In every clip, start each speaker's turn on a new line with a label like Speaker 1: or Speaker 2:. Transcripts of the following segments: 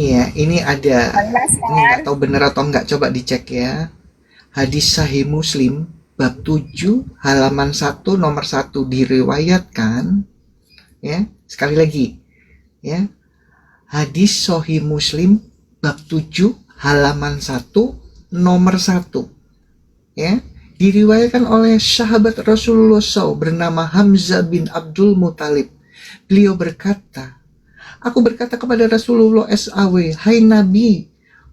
Speaker 1: Iya, ini ada,
Speaker 2: Bang
Speaker 1: ini nggak
Speaker 2: Laskar.
Speaker 1: tahu bener atau nggak, coba dicek ya. Hadis Sahih Muslim bab 7 halaman 1 nomor 1 diriwayatkan ya. Sekali lagi ya. Hadis Sahih Muslim bab 7 halaman 1 nomor 1 ya. Diriwayatkan oleh sahabat Rasulullah SAW bernama Hamzah bin Abdul Muthalib. Beliau berkata, aku berkata kepada Rasulullah SAW, hai Nabi,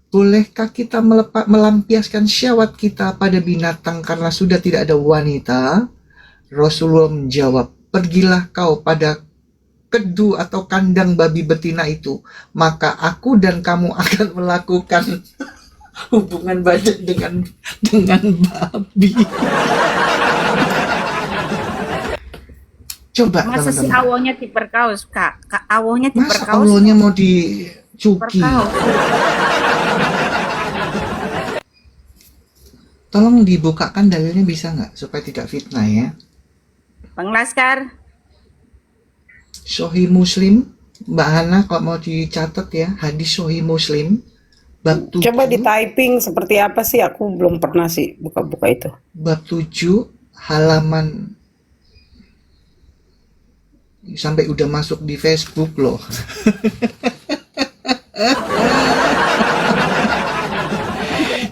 Speaker 1: bolehkah kita melampiaskan syahwat kita pada binatang karena sudah tidak ada wanita? Rasulullah menjawab, pergilah kau pada kedu atau kandang babi betina itu, maka aku dan kamu akan melakukan hubungan badan dengan babi. Coba
Speaker 2: Masa si
Speaker 1: teman-teman,
Speaker 2: awalnya diperkaus, Kak? Kak awalnya
Speaker 1: masa
Speaker 2: diperkaus,
Speaker 1: Allahnya mau dicuki?
Speaker 2: perkaus.
Speaker 1: Tolong dibukakan dalilnya bisa nggak supaya tidak fitnah ya.
Speaker 2: Bang Laskar,
Speaker 1: Sahih Muslim, Mbak Hana kalau mau dicatat ya, hadis Sahih Muslim bab
Speaker 3: Coba di
Speaker 1: 7,
Speaker 3: typing seperti apa sih? Aku belum pernah sih buka-buka itu.
Speaker 1: bab 7 halaman, sampai udah masuk di Facebook loh.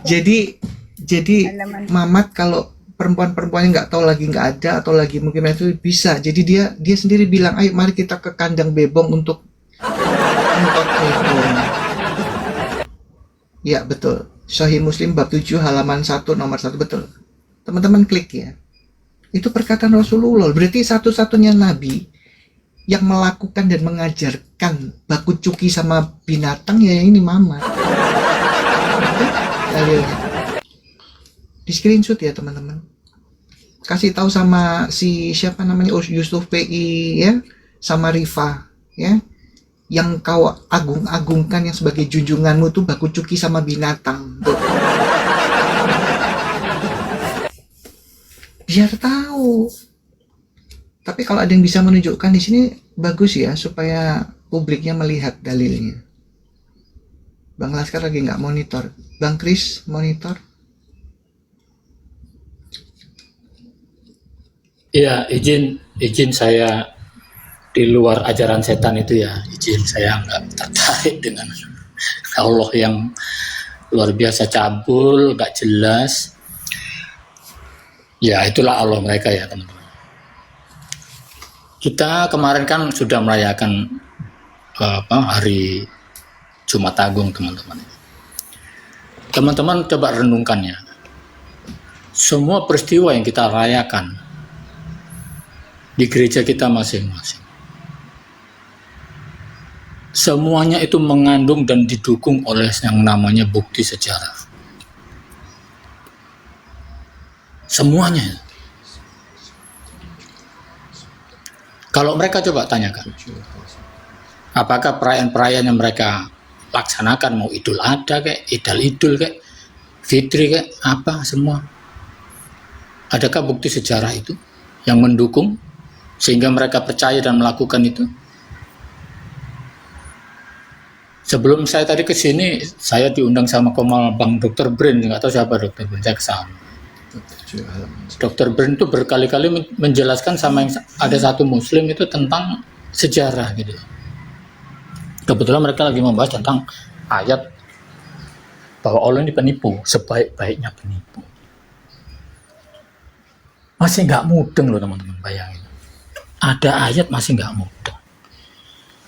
Speaker 1: jadi jadi
Speaker 2: halaman
Speaker 1: Mamat kalau perempuan-perempuannya nggak tahu lagi nggak ada atau lagi mungkin itu bisa. Jadi dia sendiri bilang, ayo mari kita ke kandang bebong untuk nonton bebong. Ya betul. Sahih Muslim bab 7 halaman 1 nomor 1 betul. Teman-teman klik ya. Itu perkataan Rasulullah. Berarti satu-satunya nabi yang melakukan dan mengajarkan baku cuki sama binatang ya ini Mama. Itu dalilnya. Di screenshot ya teman-teman. Kasih tahu sama si siapa namanya Yusuf PI ya, sama Rifa ya. Yang kau agung-agungkan yang sebagai junjunganmu tuh baku cuki sama binatang. Tuh. Biar tahu. Tapi kalau ada yang bisa menunjukkan di sini bagus ya supaya publiknya melihat dalilnya. Bang Laskar lagi nggak monitor. Bang Kris monitor.
Speaker 4: Iya, izin saya di luar ajaran setan itu ya, izin saya nggak tertarik dengan Allah yang luar biasa cabul, nggak jelas. Ya itulah Allah mereka ya teman-teman. Kita kemarin kan sudah merayakan hari Jumat Agung teman-teman. Teman-teman coba renungkan ya. Semua peristiwa yang kita rayakan di gereja kita masing-masing, semuanya itu mengandung dan didukung oleh yang namanya bukti sejarah. Semuanya. Kalau mereka coba tanyakan, apakah perayaan-perayaan yang mereka laksanakan, mau Idul Adha kayak, Idul kayak, Fitri kayak, apa semua, adakah bukti sejarah itu yang mendukung sehingga mereka percaya dan melakukan itu? Sebelum saya tadi ke sini, saya diundang sama Komal Bang Dr. Brin, nggak tahu siapa Dr. Brin, saya kesana. Dr. Brin itu berkali-kali menjelaskan sama yang ada satu muslim itu tentang sejarah gitu. Kebetulan mereka lagi membahas tentang ayat bahwa Allah ini penipu, sebaik-baiknya penipu. Masih nggak mudeng loh teman-teman, bayangin. Ada ayat masih nggak mudeng.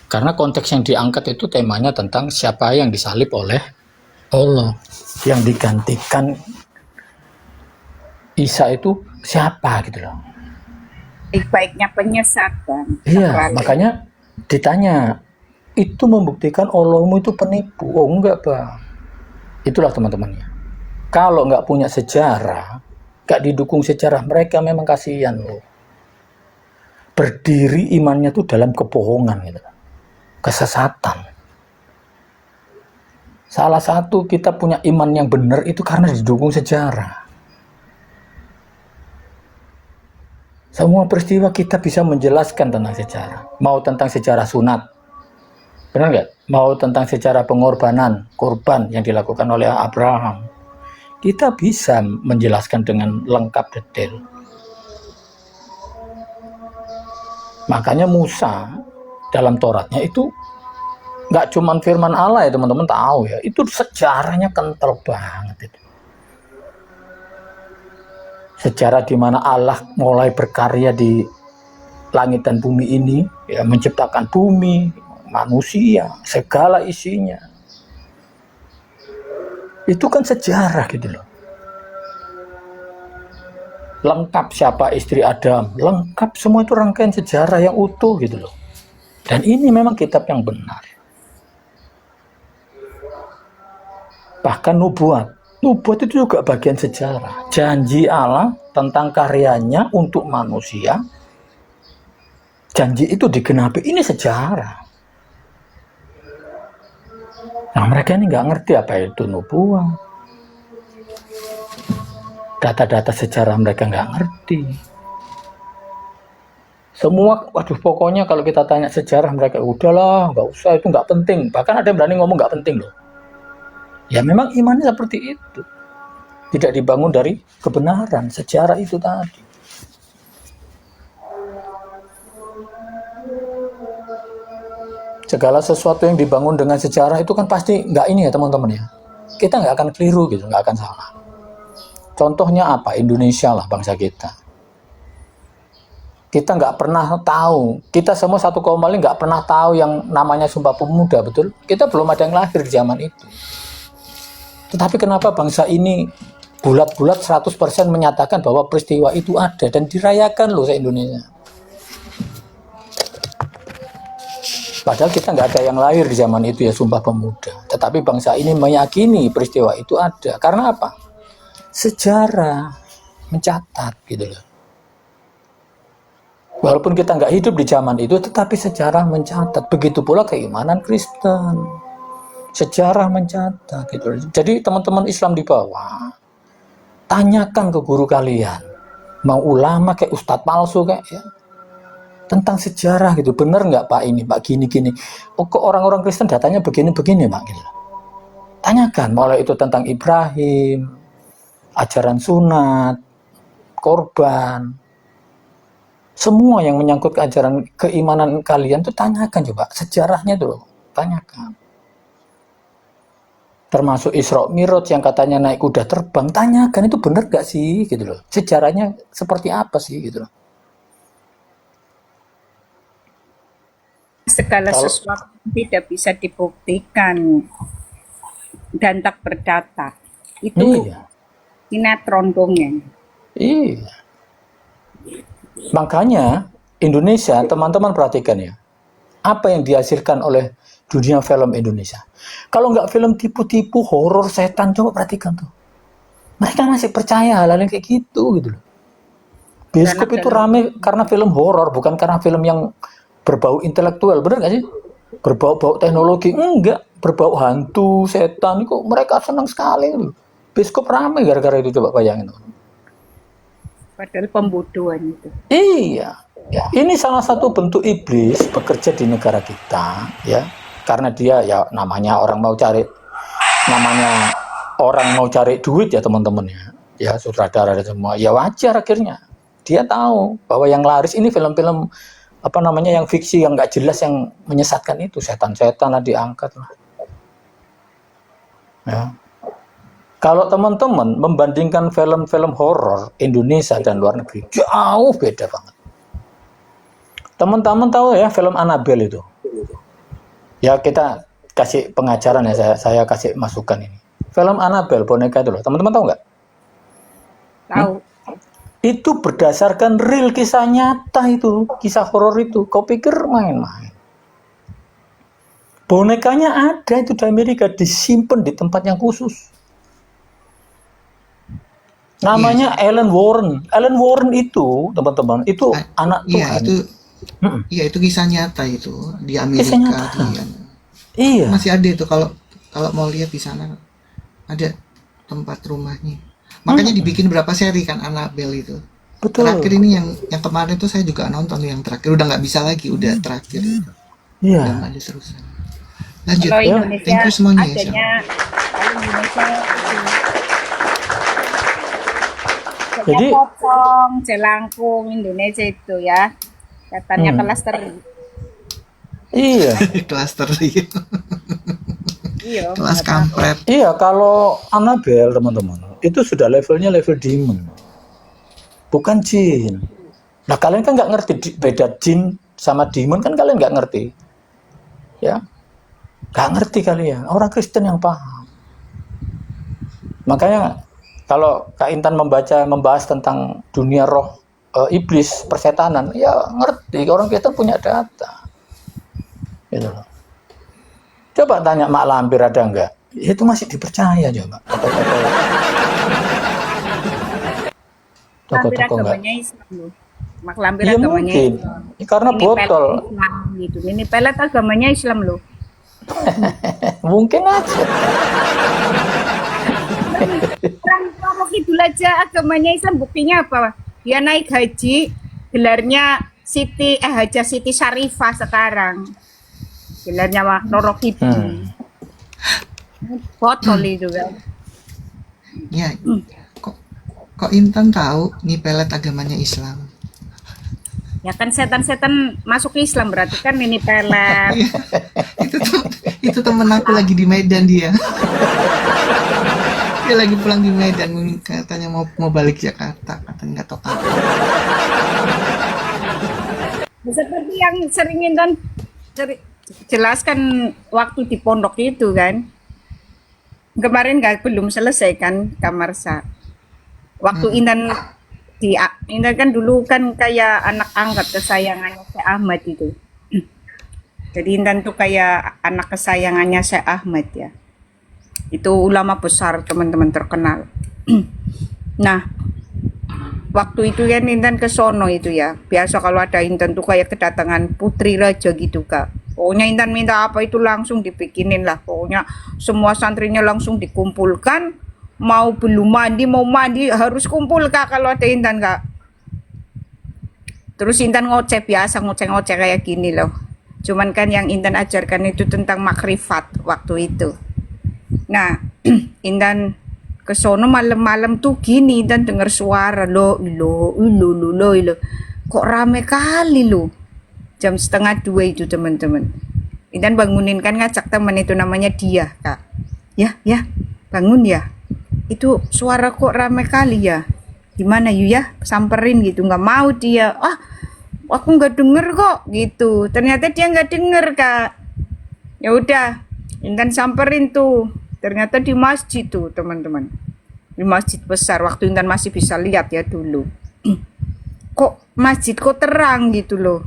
Speaker 4: Karena konteks yang diangkat itu temanya tentang siapa yang disalib oleh Allah. Yang digantikan Isa itu siapa gitu loh.
Speaker 2: baik-baiknya penyesatan.
Speaker 4: Iya, makanya ditanya, itu membuktikan Allahmu itu penipu. Oh enggak Bang. Itulah teman-temannya. Kalau nggak punya sejarah, nggak didukung sejarah, mereka memang kasihan loh. Berdiri imannya tuh dalam kebohongan gitu. Kesesatan. Salah satu kita punya iman yang benar itu karena didukung sejarah. Semua peristiwa kita bisa menjelaskan tentang sejarah. Mau tentang sejarah sunat, benar nggak? mau tentang sejarah pengorbanan, korban yang dilakukan oleh Abraham, kita bisa menjelaskan dengan lengkap detail. Makanya Musa dalam Tauratnya itu nggak cuma firman Allah ya teman-teman tahu ya, itu sejarahnya kental banget itu. Sejarah di mana Allah mulai berkarya di langit dan bumi ini, ya, menciptakan bumi, manusia, segala isinya. Itu kan sejarah gitu loh. Lengkap siapa istri Adam, lengkap semua itu rangkaian sejarah yang utuh gitu loh. Dan ini memang kitab yang benar. Bahkan nubuat itu juga bagian sejarah. Janji Allah tentang karyanya untuk manusia, janji itu digenapi, ini sejarah. Nah mereka ini nggak ngerti apa itu nubuat. Data-data sejarah mereka nggak ngerti. Semua, waduh pokoknya kalau kita tanya sejarah mereka, udahlah nggak usah, itu nggak penting. Bahkan ada yang berani ngomong nggak penting loh. Ya memang imannya seperti itu. Tidak dibangun dari kebenaran, sejarah itu tadi. Segala sesuatu yang dibangun dengan sejarah itu kan pasti nggak ini ya teman-teman ya. Kita nggak akan keliru gitu, nggak akan salah. Contohnya apa? Indonesia lah bangsa kita. Kita nggak pernah tahu, kita semua 1,5 nggak pernah tahu yang namanya Sumpah Pemuda, betul? Kita belum ada yang lahir di zaman itu. Tetapi kenapa bangsa ini bulat-bulat 100% menyatakan bahwa peristiwa itu ada dan dirayakan loh se-Indonesia. Padahal kita nggak ada yang lahir di zaman itu ya Sumpah Pemuda. Tetapi bangsa ini meyakini peristiwa itu ada. Karena apa? Sejarah mencatat gitu loh. Walaupun kita nggak hidup di zaman itu, tetapi sejarah mencatat. Begitu pula keimanan Kristen. Sejarah mencatat gitu. Jadi teman-teman Islam di bawah, tanyakan ke guru kalian, mau ulama kayak ustadz palsu kayak ya, tentang sejarah gitu. Bener nggak Pak ini, Pak gini-gini. Oh, kok orang-orang Kristen datanya begini-begini Pak gitu. Tanyakan, mulai itu tentang Ibrahim, ajaran sunat, korban, semua yang menyangkut ke ajaran keimanan kalian tuh tanyakan coba sejarahnya tuh, tanyakan. Termasuk Isra Mi'raj yang katanya naik kuda terbang, tanyakan itu benar gak sih gitu loh. Sejarahnya seperti apa sih gitu loh.
Speaker 2: Segala sesuatu tidak bisa dibuktikan dan tak berdata. Itu
Speaker 4: Iya.
Speaker 2: sinetron dongeng.
Speaker 4: Iya. Makanya Indonesia, teman-teman perhatikan ya, apa yang dihasilkan oleh dunia film Indonesia. Kalau nggak film tipu-tipu, horor, setan, coba perhatikan tuh. Mereka masih percaya hal-hal yang kayak gitu loh. Bioskop itu rame karena film horor, bukan karena film yang berbau intelektual, bener nggak sih? Berbau-bau teknologi, enggak. Berbau hantu, setan, kok mereka senang sekali loh. Bioskop rame gara-gara itu, coba bayangin.
Speaker 2: Padahal pembodohan itu.
Speaker 4: Iya. Ini salah satu bentuk iblis bekerja di negara kita, ya. Karena dia ya namanya orang mau cari duit ya teman-teman ya. Ya sutradara dan semua. Ya wajar akhirnya. Dia tahu bahwa yang laris ini film-film apa namanya yang fiksi yang nggak jelas yang menyesatkan itu, setan-setan lah diangkat lah. Ya. Kalau teman-teman membandingkan film-film horor Indonesia dan luar negeri, jauh beda banget. Teman-teman tahu ya film Annabelle itu? Ya kita kasih pengajaran ya, saya kasih masukan ini. Film Annabelle, boneka itu loh, teman-teman tahu nggak?
Speaker 2: Tahu.
Speaker 4: Itu berdasarkan real kisah nyata itu, kisah horor itu. Kau pikir main-main? Bonekanya ada itu di Amerika, disimpan di tempat yang khusus. Namanya Ellen Warren. Ellen Warren itu, teman-teman, itu anak Tuhan.
Speaker 1: Iya, itu kisah nyata itu di Amerika.
Speaker 4: Kisah nyata. Iya.
Speaker 1: Masih ada itu kalau mau lihat di sana ada tempat rumahnya. Makanya dibikin berapa seri kan Annabelle itu.
Speaker 4: Betul.
Speaker 1: Terakhir ini yang kemarin itu saya juga nonton yang terakhir, udah nggak bisa lagi, udah terakhir itu.
Speaker 4: Iya.
Speaker 1: Udah nggak ada terusan. Lanjut.
Speaker 2: Kalau
Speaker 3: Ya.
Speaker 2: Indonesia
Speaker 1: Thank you semuanya ya,
Speaker 2: adanya, kalau Indonesia itu
Speaker 3: Jadi
Speaker 2: potong, jelangkung Indonesia itu ya. Katanya
Speaker 3: hmm,
Speaker 2: klaster.
Speaker 3: iya.
Speaker 1: Klaster iya.
Speaker 2: Iya,
Speaker 1: Kelas
Speaker 2: nggak tahu.
Speaker 1: kampret.
Speaker 3: Iya, kalau Annabelle teman-teman, itu sudah levelnya level demon, bukan jin. Nah, kalian kan nggak ngerti beda jin sama demon kan kalian nggak ngerti, ya? Nggak ngerti kalian. Orang Kristen yang paham. Makanya kalau Kak Intan membahas tentang dunia roh, iblis, persetanan, ya ngerti. Orang Kristen punya data, gitu loh. Coba tanya Mak Lampir ada nggak? Itu masih dipercaya coba.
Speaker 2: Lampir
Speaker 3: Toko-toko nggak?
Speaker 2: agamanya Islam loh. Mak Lampir
Speaker 3: Iya
Speaker 2: agamanya
Speaker 3: mungkin.
Speaker 2: Islam.
Speaker 3: Karena
Speaker 2: Ini
Speaker 3: botol.
Speaker 2: pelet Islam gitu. Ini pelet agamanya Islam loh.
Speaker 3: Mungkin aja.
Speaker 2: Orang Romo Kidul aja agamanya Islam, buktinya apa? Dia naik haji, gelarnya Haja Siti Syarifah sekarang. Gelarnya Roro Kidul. Botol itu kan.
Speaker 1: Ya, kok Intan tahu nih pelet agamanya Islam?
Speaker 2: Ya kan setan-setan masuk Islam berarti kan ini pelet.
Speaker 1: Itu temen aku lagi di Medan dia. Dia lagi pulang di Medan, katanya mau balik Jakarta, katanya nggak tahu kapan.
Speaker 2: Seperti yang sering Intan jelaskan waktu di pondok itu kan. Kemarin belum selesai kan kamar sa. Waktu Intan Intan kan dulu kan kayak anak angkat kesayangannya Syekh Ahmad itu. Jadi Intan tuh kayak anak kesayangannya Syekh Ahmad ya. Itu ulama besar, teman-teman terkenal. Nah, waktu itu kan Intan ke sono itu ya. Biasa kalau ada Intan tuh kayak kedatangan putri raja gitu Kak. Pokoknya Intan minta apa itu langsung dibikinin lah. Pokoknya semua santrinya langsung dikumpulkan. Mau belum mandi, mau mandi harus kumpul Kak kalau ada Intan Kak. Terus Intan ngoceh biasa, ngoceh-ngoceh kayak gini loh. Cuman kan yang Intan ajarkan itu tentang makrifat waktu itu. Nah, Intan ke sono malam-malam tuh gini dan dengar suara lo. Kok rame kali lo. Jam 1:30 itu teman-teman. Intan bangunin kan ngajak teman itu namanya dia Kak. Ya, bangun ya. Itu suara kok rame kali ya. Gimana yuk ya, samperin gitu. Nggak mau dia. Aku nggak denger kok gitu. Ternyata dia nggak denger Kak. Ya udah, Intan samperin tuh. Ternyata di masjid tuh teman-teman. Di masjid besar. Waktu Intan masih bisa lihat ya dulu. Kok masjid kok terang gitu loh.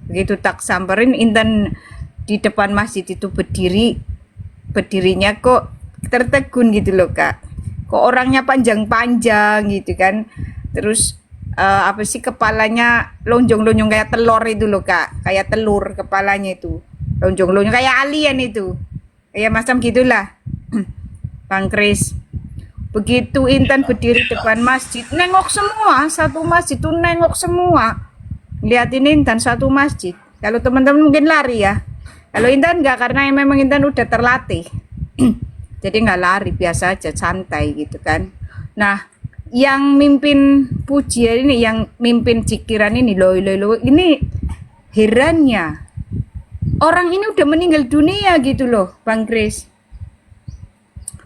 Speaker 2: Begitu tak samperin Intan di depan masjid itu berdirinya kok tertegun gitu loh Kak. Kok orangnya panjang-panjang gitu kan. Terus apa sih kepalanya lonjong-lonjong kayak telur itu loh Kak. Kayak telur kepalanya itu. Lonjong-lonjong kayak alien itu. Kayak macam gitulah. Bang Kris. Begitu Intan berdiri depan masjid, nengok semua, satu masjid tuh nengok semua. Liatin Intan satu masjid. Kalau teman-teman mungkin lari ya. Kalau Intan enggak, karena memang Intan udah terlatih. Jadi enggak lari, biasa aja, santai gitu kan. Nah, yang mimpin pujian ini, yang mimpin zikiran ini, loh, ini herannya. Orang ini udah meninggal dunia gitu loh, Bang Kris.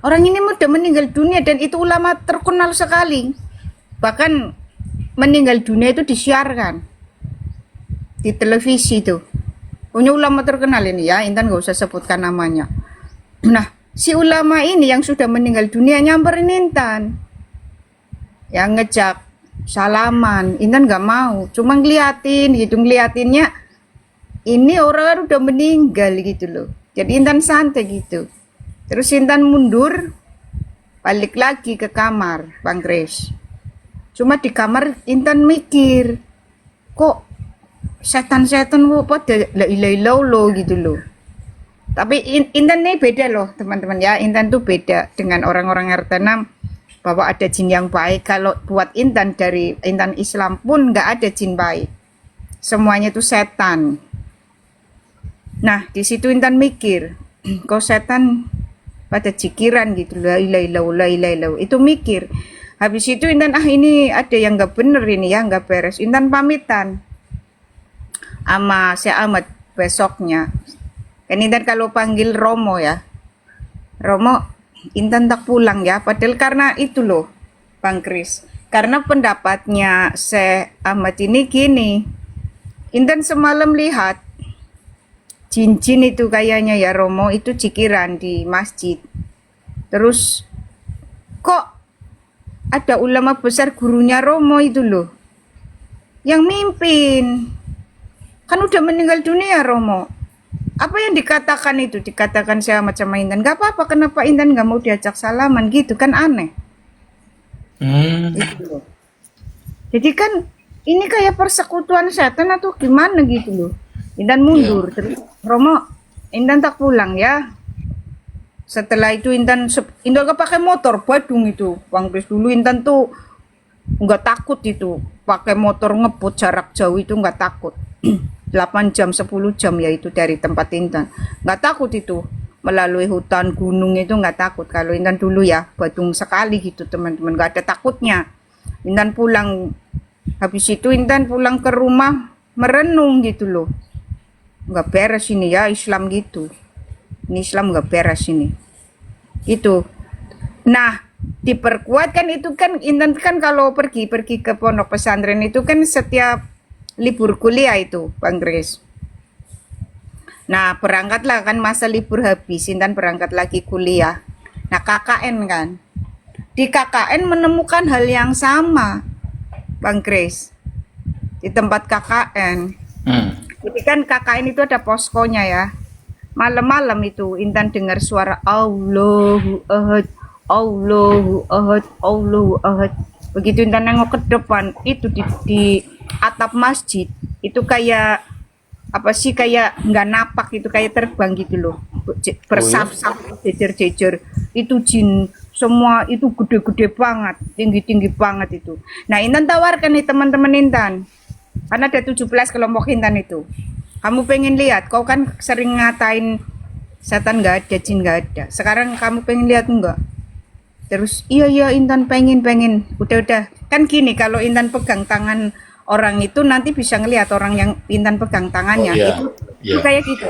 Speaker 2: Orang ini udah meninggal dunia dan itu ulama terkenal sekali. Bahkan meninggal dunia itu disiarkan di televisi tuh. Punya ulama terkenal ini ya, Intan gak usah sebutkan namanya. Nah, si ulama ini yang sudah meninggal dunia nyamperin Intan. Yang ngejak salaman, Intan gak mau. Cuma ngeliatin gitu, ngeliatinnya ini orang udah meninggal gitu loh. Jadi Intan santai gitu. Terus Intan mundur, balik lagi ke kamar, Bang Kris. Cuma di kamar Intan mikir, kok setan-setan kok pada la ilaha illallah gitu loh. Tapi Intan ini beda loh teman-teman ya. Intan tuh beda dengan orang-orang RT6 bahwa ada jin yang baik. Kalau buat Intan dari Intan Islam pun nggak ada jin baik. Semuanya itu setan. Nah, di situ Intan mikir, kok setan pada cikiran gitu, la ilaha illallah, la ilaha illallah. Itu mikir. Habis itu Intan, ini ada yang nggak bener ini ya, nggak beres. Intan pamitan sama si Ahmad besoknya. Kan Intan kalau panggil Romo ya, Romo, Intan tak pulang ya. Padahal karena itu loh, Bang Kris. Karena pendapatnya si Ahmad ini gini, Intan semalam lihat cincin itu kayaknya ya Romo, itu cikiran di masjid. Terus kok ada ulama besar gurunya Romo itu loh yang mimpin, kan udah meninggal dunia Romo. Apa yang dikatakan itu, dikatakan saya macam Intan, gak apa-apa, kenapa Intan gak mau diajak salaman gitu, kan aneh. Gitu loh. Jadi kan ini kayak persekutuan setan atau gimana gitu loh. Intan mundur, terus Romo, Intan tak pulang ya. Setelah itu Intan gak pakai motor, Badung itu. Bang Kris dulu Intan tuh nggak takut itu, pakai motor ngebut jarak jauh itu nggak takut. 8 jam, 10 jam ya itu dari tempat Intan. Nggak takut itu, melalui hutan, gunung itu nggak takut. Kalau Intan dulu ya, Badung sekali gitu teman-teman, nggak ada takutnya. Intan pulang, habis itu Intan pulang ke rumah merenung gitu loh. Nggak beres ini ya Islam gitu, ini Islam nggak beres ini itu. Nah, diperkuatkan itu kan Intan kan kalau pergi ke pondok pesantren itu kan setiap libur kuliah itu Bang Kris. Nah, berangkatlah kan masa libur habis, Intan berangkat lagi kuliah. Nah, KKN kan, di KKN menemukan hal yang sama Bang Kris, di tempat KKN. Jadi kan KKN itu ada poskonya ya. Malam-malam itu Intan dengar suara Allahu Ahad, Allahu Ahad, Allahu Ahad. Begitu Intan nengok ke depan, itu di atap masjid, itu kayak apa sih, kayak nggak napak itu, kayak terbang gitu loh. Bersaf-saf, jejer-jejer. Itu jin semua, itu gede-gede banget, tinggi-tinggi banget itu. Nah, Intan tawarkan nih teman-teman Intan. Karena ada 17 kelompok Intan itu. Kamu pengen lihat, kau kan sering ngatain setan nggak ada, jin nggak ada. Sekarang kamu pengen lihat enggak? Terus iya Intan pengen. Udah. Kan gini, kalau Intan pegang tangan orang itu nanti bisa ngelihat orang yang Intan pegang tangannya. Itu kayak gitu.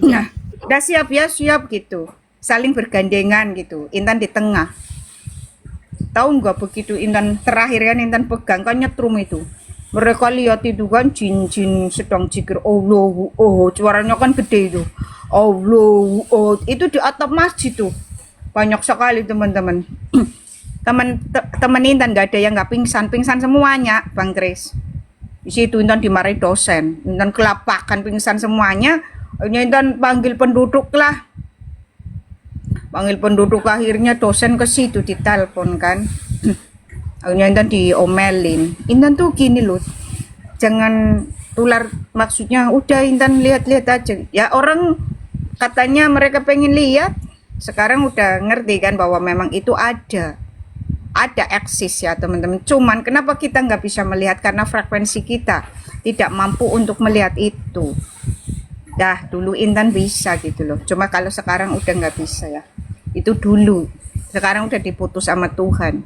Speaker 2: Nah, udah siap gitu. Saling bergandengan gitu. Intan di tengah. Tahu nggak begitu Intan terakhir kan Intan pegang kan nyetrum itu. Mereka lihat itu kan jin sedang zikir Allahu Ahad, suaranya kan gede itu. Allahu Ahad, itu di atap masjid tuh. Banyak sekali teman-teman. Teman Intan nggak ada yang nggak pingsan semuanya, Bang Kris. Di situ Intan dimarahi dosen, Intan kelapakan pingsan semuanya. Akhirnya Intan panggil penduduk lah. Panggil penduduk, akhirnya dosen ke situ ditelepon kan. Akhirnya Intan diomelin. Intan tuh gini loh, jangan tular, maksudnya udah Intan lihat-lihat aja. Ya orang katanya mereka pengen lihat, sekarang udah ngerti kan bahwa memang itu ada eksis ya teman-teman. Cuman kenapa kita nggak bisa melihat, karena frekuensi kita tidak mampu untuk melihat itu. Dah dulu Intan bisa gitu loh, cuma kalau sekarang udah nggak bisa ya. Itu dulu, sekarang udah diputus sama Tuhan.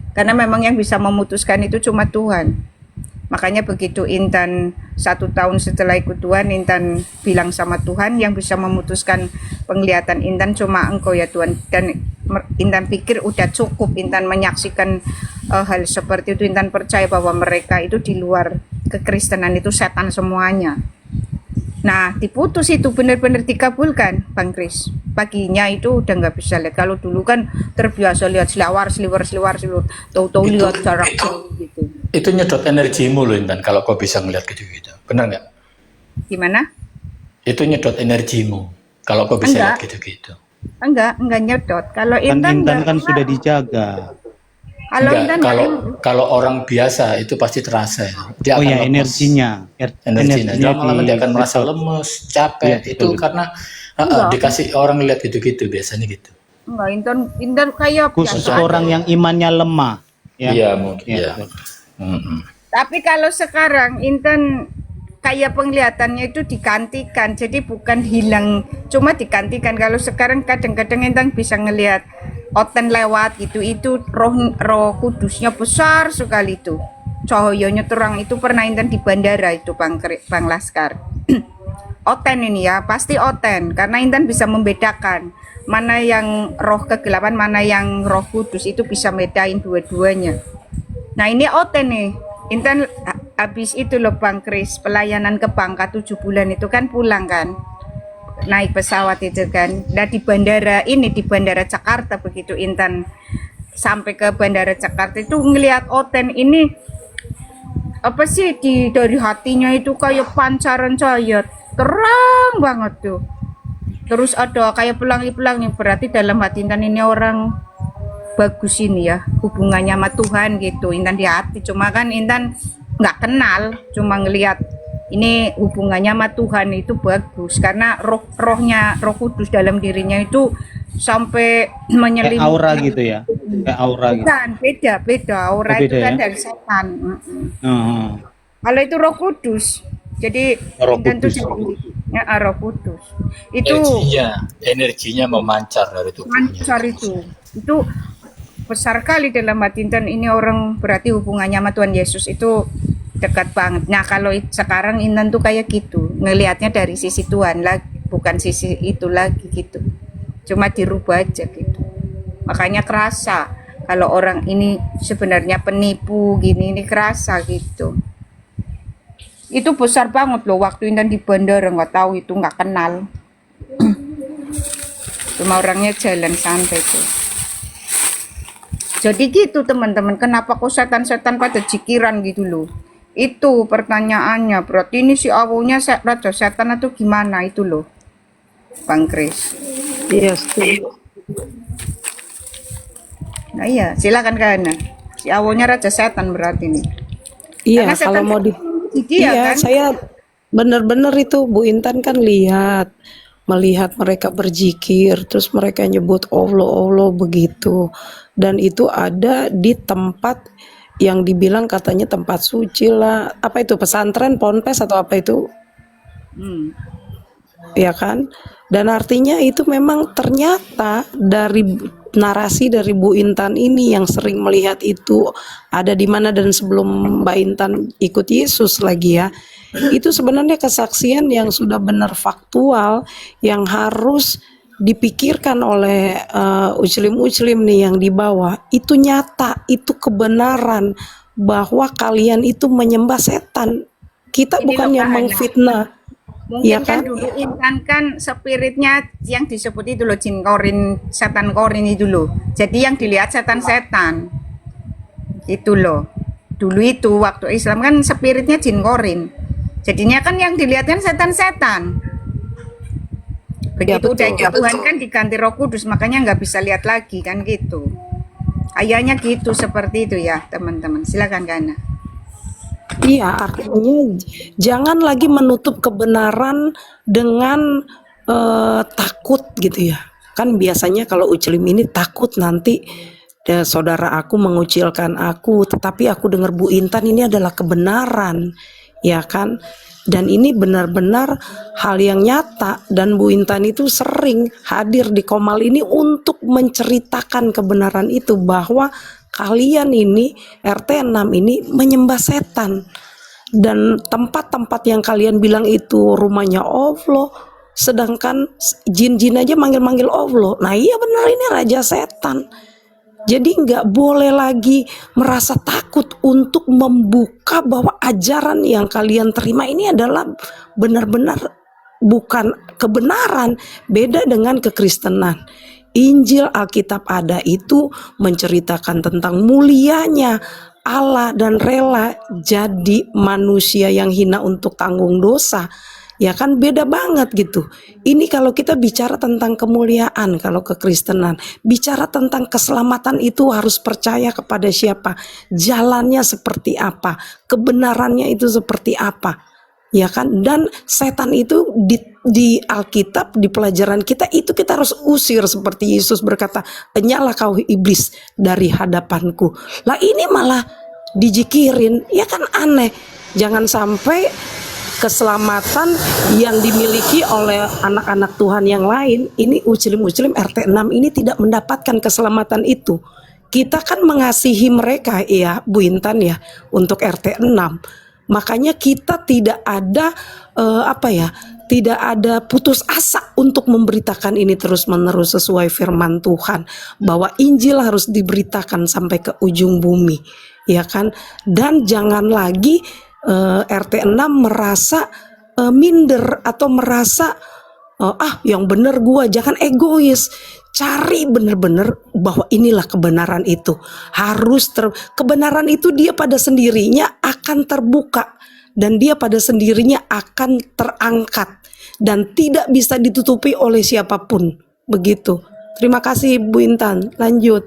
Speaker 2: Karena memang yang bisa memutuskan itu cuma Tuhan. Makanya begitu Intan 1 tahun setelah ikut Tuhan, Intan bilang sama Tuhan, yang bisa memutuskan penglihatan Intan cuma Engkau ya Tuhan. Dan Intan pikir udah cukup Intan menyaksikan hal seperti itu. Intan percaya bahwa mereka itu di luar kekristenan itu setan semuanya. Nah, diputus itu benar-benar dikabulkan, Bang Kris. Paginya itu udah nggak bisa lihat. Kalau dulu kan terbiasa lihat seliwar, tahu-tahu lihat jarak jauh gitu.
Speaker 4: Itu nyedot energimu loh Intan, kalau kau bisa ngeliat gitu-gitu. Benar nggak?
Speaker 2: Gimana?
Speaker 4: Itu nyedot energimu, kalau kau bisa lihat gitu-gitu.
Speaker 2: Enggak nyedot. Kalau
Speaker 5: Intan
Speaker 2: Intan
Speaker 5: kan sudah dijaga.
Speaker 2: Kalau Intan
Speaker 4: Kalau orang biasa itu pasti terasa ya. Dia
Speaker 5: Oh
Speaker 4: akan
Speaker 5: ya,
Speaker 4: lemes. Energinya. Lama-lama dia akan merasa lemes, capek.
Speaker 5: Iya,
Speaker 4: itu
Speaker 5: betul.
Speaker 4: karena
Speaker 2: Enggak.
Speaker 4: dikasih orang lihat gitu-gitu biasanya gitu.
Speaker 2: enggak, Intan kayak
Speaker 5: Khusus
Speaker 2: biasa
Speaker 5: orang
Speaker 2: aja.
Speaker 5: yang imannya lemah. Ya.
Speaker 4: Iya mungkin.
Speaker 5: Ya,
Speaker 4: Iya.
Speaker 5: betul.
Speaker 4: Mm-mm.
Speaker 2: Tapi kalau sekarang Intan kayak penglihatannya itu digantikan, jadi bukan hilang, cuma digantikan. Kalau sekarang kadang-kadang Intan bisa ngelihat oten lewat gitu, itu roh kudusnya besar sekali itu, cahayanya terang. Itu pernah Intan di bandara itu Bang Laskar. Oten ini ya, pasti oten, karena Intan bisa membedakan mana yang roh kegelapan, mana yang roh kudus, itu bisa bedain dua-duanya. Nah ini oten nih, Intan habis itu loh Bang Kris, pelayanan ke Bangka 7 bulan itu kan pulang kan, naik pesawat itu kan. Nah di bandara ini, di bandara Jakarta, begitu Intan sampai ke bandara Jakarta itu ngelihat oten ini, apa sih, dari hatinya itu kayak pancaran cahaya terang banget tuh. Terus ada kayak pelangi-pelangi, berarti dalam hati Intan ini orang bagus ini ya, hubungannya sama Tuhan gitu. Intan di hati, cuma kan Intan nggak kenal, cuma ngelihat ini hubungannya sama Tuhan itu bagus, karena roh kudus dalam dirinya itu sampai
Speaker 5: Kayak
Speaker 2: menyelimuti.
Speaker 5: aura gitu ya. Kayak aura gitu.
Speaker 2: Bukan, beda aura
Speaker 5: Oh,
Speaker 2: itu
Speaker 5: beda
Speaker 2: kan
Speaker 5: ya?
Speaker 2: dari setan.
Speaker 5: Heeh.
Speaker 2: Kalau itu roh kudus, jadi
Speaker 3: Roh
Speaker 2: Intan tuh
Speaker 3: Kudus.
Speaker 2: ya, roh kudus itu
Speaker 3: Energinya memancar dari tubuhnya.
Speaker 2: lancar, itu besar kali dalam hati Intan. Ini orang berarti hubungannya sama Tuhan Yesus itu dekat banget. Nah kalau sekarang Intan tuh kayak gitu, ngelihatnya dari sisi Tuhan lagi, bukan sisi itu lagi gitu, cuma dirubah aja gitu. Makanya kerasa kalau orang ini sebenarnya penipu gini, ini kerasa gitu. Itu besar banget loh waktu Intan di bandara, nggak tahu itu, nggak kenal. Cuma orangnya jalan santai tuh. Jadi gitu teman-teman, kenapa kok setan-setan pada jikiran gitu loh? Itu pertanyaannya. Berarti ini si awunya raja setan atau gimana itu loh, Bang Kris?
Speaker 6: Iya, setuju.
Speaker 2: Nah iya, silakan Kana. Si awunya raja setan berarti nih.
Speaker 6: Iya,
Speaker 2: Karena setan
Speaker 6: kalau mau di
Speaker 2: dia
Speaker 6: iya,
Speaker 2: kan.
Speaker 6: saya benar-benar itu Bu Intan kan melihat mereka berzikir, terus mereka nyebut Allah Allah begitu, dan itu ada di tempat yang dibilang katanya tempat suci lah, apa itu, pesantren, ponpes atau apa itu,
Speaker 2: Hmm.
Speaker 6: ya kan? Dan artinya itu memang ternyata dari narasi dari Bu Intan ini yang sering melihat itu ada di mana, dan sebelum Mbak Intan ikut Yesus lagi ya, itu sebenarnya kesaksian yang sudah benar faktual, yang harus dipikirkan oleh muslim-muslim nih yang di bawah. Itu nyata, itu kebenaran bahwa kalian itu menyembah setan. Kita
Speaker 2: Ini
Speaker 6: bukan
Speaker 2: loh,
Speaker 6: yang
Speaker 2: Kak Hana.
Speaker 6: mengfitnah.
Speaker 2: Mungkin
Speaker 6: Iya
Speaker 2: kan
Speaker 6: kan?
Speaker 2: dulu Intan kan spiritnya yang disebut itu loh, jin korin, setan korin itu loh. Jadi yang dilihat setan-setan. Itu loh. Dulu itu waktu Islam kan spiritnya jin korin. Jadinya kan yang dilihat kan setan-setan. Begitu
Speaker 6: betul,
Speaker 2: udah
Speaker 6: ya,
Speaker 2: Tuhan kan diganti Roh Kudus, makanya nggak bisa lihat lagi kan gitu. Kayaknya gitu, seperti itu ya teman-teman. Silakan Kana.
Speaker 6: Iya, artinya jangan lagi menutup kebenaran dengan takut gitu ya. Kan biasanya kalau Uclim ini takut nanti saudara aku mengucilkan aku, tetapi aku dengar Bu Intan ini adalah kebenaran, ya kan? Dan ini benar-benar hal yang nyata, dan Bu Intan itu sering hadir di Komal ini untuk menceritakan kebenaran itu, bahwa kalian ini RT 6 ini menyembah setan, dan tempat-tempat yang kalian bilang itu rumahnya Allah, sedangkan jin-jin aja manggil-manggil Allah. Nah iya benar, ini raja setan. Jadi nggak boleh lagi merasa takut untuk membuka bahwa ajaran yang kalian terima ini adalah benar-benar bukan kebenaran, beda dengan kekristenan. Injil Alkitab ada itu menceritakan tentang mulianya Allah dan rela jadi manusia yang hina untuk tanggung dosa. Ya kan beda banget gitu. Ini kalau kita bicara tentang kemuliaan, kalau kekristenan, bicara tentang keselamatan itu harus percaya kepada siapa, jalannya seperti apa, kebenarannya itu seperti apa. Ya kan, dan setan itu di Alkitab, di pelajaran kita itu kita harus usir, seperti Yesus berkata, "Enyahlah kau iblis dari hadapanku." Lah ini malah dijikirin, ya kan aneh. Jangan sampai keselamatan yang dimiliki oleh anak-anak Tuhan yang lain, ini Uclim RT 6 ini tidak mendapatkan keselamatan itu. Kita kan mengasihi mereka ya Bu Intan ya, untuk RT 6. Makanya kita tidak ada tidak ada putus asa untuk memberitakan ini terus-menerus sesuai firman Tuhan, bahwa Injil harus diberitakan sampai ke ujung bumi, ya kan? Dan jangan lagi RT 6 merasa minder atau merasa yang bener gua, jangan egois. Cari bener-bener bahwa inilah kebenaran itu. Kebenaran itu dia pada sendirinya akan terbuka dan dia pada sendirinya akan terangkat dan tidak bisa ditutupi oleh siapapun. Begitu. Terima kasih Bu Intan. Lanjut.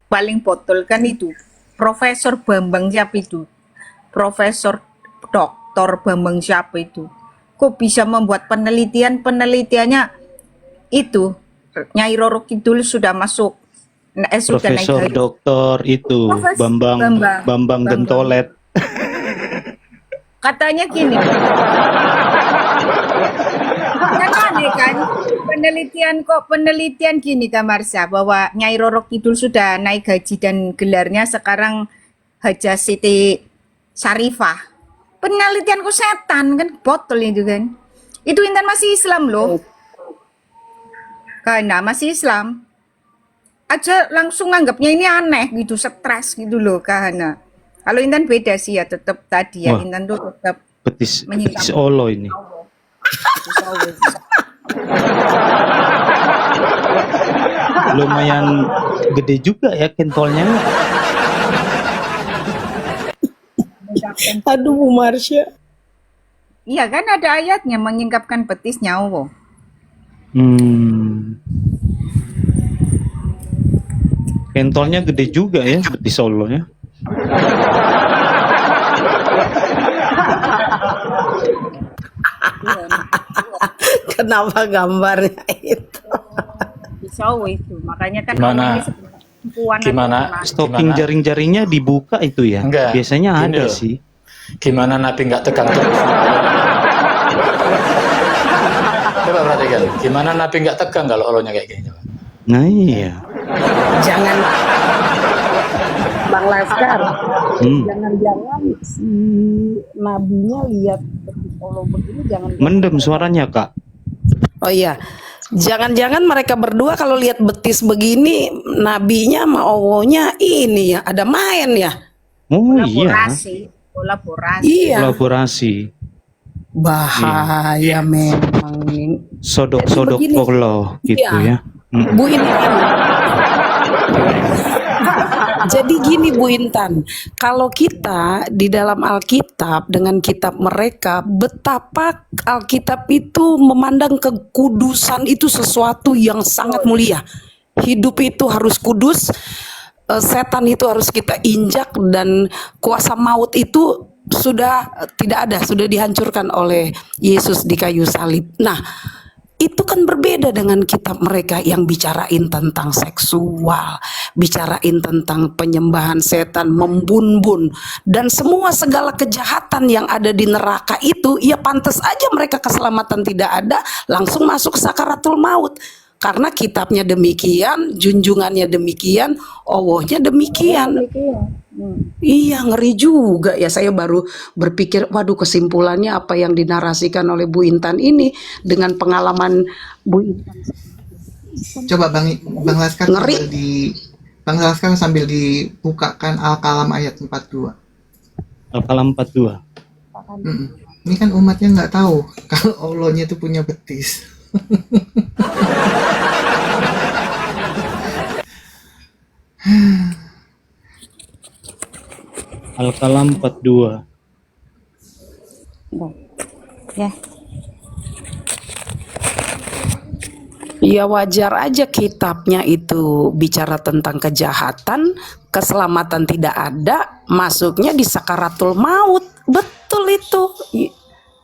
Speaker 2: Paling botol kan itu Profesor Bambang siapa itu? Profesor Doktor Bambang siapa itu? Kok bisa membuat penelitiannya itu Nyai Roro Kidul sudah masuk sudah naik
Speaker 5: Profesor
Speaker 2: haji.
Speaker 5: Doktor itu Bambang Gentolet.
Speaker 2: Katanya gini. Kan aneh kan? Penelitian gini Kak Marsha, bahwa Nyai Roro Kidul sudah naik haji dan gelarnya sekarang Haja Siti Syarifah. Penelitian kok setan kan, botol itu kan. Itu Intan masih Islam loh. Karena masih Islam aja langsung nganggapnya ini aneh gitu, stres gitu loh Kahana. Kalau Intan beda sih ya, tetap tadi ya.
Speaker 5: Wah.
Speaker 2: Intan tuh tetap
Speaker 5: Betis
Speaker 2: menyikapi
Speaker 5: Olo ini. Lumayan gede juga ya kentolnya.
Speaker 6: Aduh Bu Marsha.
Speaker 2: Iya kan ada ayatnya menyingkapkan betis nyawa.
Speaker 5: Kentolnya gede juga ya betis Solonya.
Speaker 6: Kenapa gambarnya itu?
Speaker 2: Pisau itu. Makanya kan
Speaker 4: Gimana?
Speaker 2: Allah ini sebenarnya perempuan atau
Speaker 4: Gimana?
Speaker 2: lelaki.
Speaker 5: Stocking
Speaker 4: Gimana?
Speaker 5: jaring-jaringnya dibuka itu ya.
Speaker 4: Enggak.
Speaker 5: Biasanya
Speaker 4: Gini
Speaker 5: ada
Speaker 4: loh.
Speaker 5: sih.
Speaker 4: Gimana Nabi nggak tegang terus? Coba perhatikan, gimana Nabi nggak tegang kalau Allahnya kayak gini? Coba.
Speaker 5: Nah iya.
Speaker 6: Jangan Bang Laskar,
Speaker 5: Hmm.
Speaker 6: jangan-jangan si nabinya lihat Allah begini, jangan.
Speaker 5: Mendem suaranya Kak.
Speaker 6: Oh iya, jangan-jangan mereka berdua kalau lihat betis begini, nabinya sama Allahnya ini ya ada main ya.
Speaker 5: Oh iya.
Speaker 2: Kolaborasi.
Speaker 6: Iya,
Speaker 5: Kolaborasi.
Speaker 6: bahaya memang ini.
Speaker 5: Sodok-sodok
Speaker 6: Jadi begini.
Speaker 5: Allah gitu
Speaker 6: Iya.
Speaker 5: ya. Mm.
Speaker 6: Bu Intan. Jadi gini Bu Intan, kalau kita di dalam Alkitab dengan kitab mereka, betapa Alkitab itu memandang kekudusan itu sesuatu yang sangat mulia. Hidup itu harus kudus, setan itu harus kita injak, dan kuasa maut itu sudah tidak ada, sudah dihancurkan oleh Yesus di kayu salib. Nah, itu kan berbeda dengan kitab mereka yang bicarain tentang seksual, bicarain tentang penyembahan setan, membun-bun, dan semua segala kejahatan yang ada di neraka itu, ya pantas aja mereka keselamatan tidak ada, langsung masuk sakaratul maut. Karena kitabnya demikian, junjungannya demikian, Allahnya demikian. Iya, ngeri juga ya. Saya baru berpikir, waduh, kesimpulannya apa yang dinarasikan oleh Bu Intan ini dengan pengalaman Bu Intan.
Speaker 1: Coba Bang Laskar
Speaker 6: Ngeri.
Speaker 1: sambil dibukakan Al-Kalam ayat 42.
Speaker 5: Al-Kalam 42.
Speaker 1: Mm-mm. Ini kan umatnya nggak tahu kalau Allahnya itu punya betis.
Speaker 5: Al-Kalam 42.
Speaker 2: Ya.
Speaker 6: Ya wajar aja kitabnya itu bicara tentang kejahatan, keselamatan tidak ada, masuknya di sakaratul maut. Betul itu.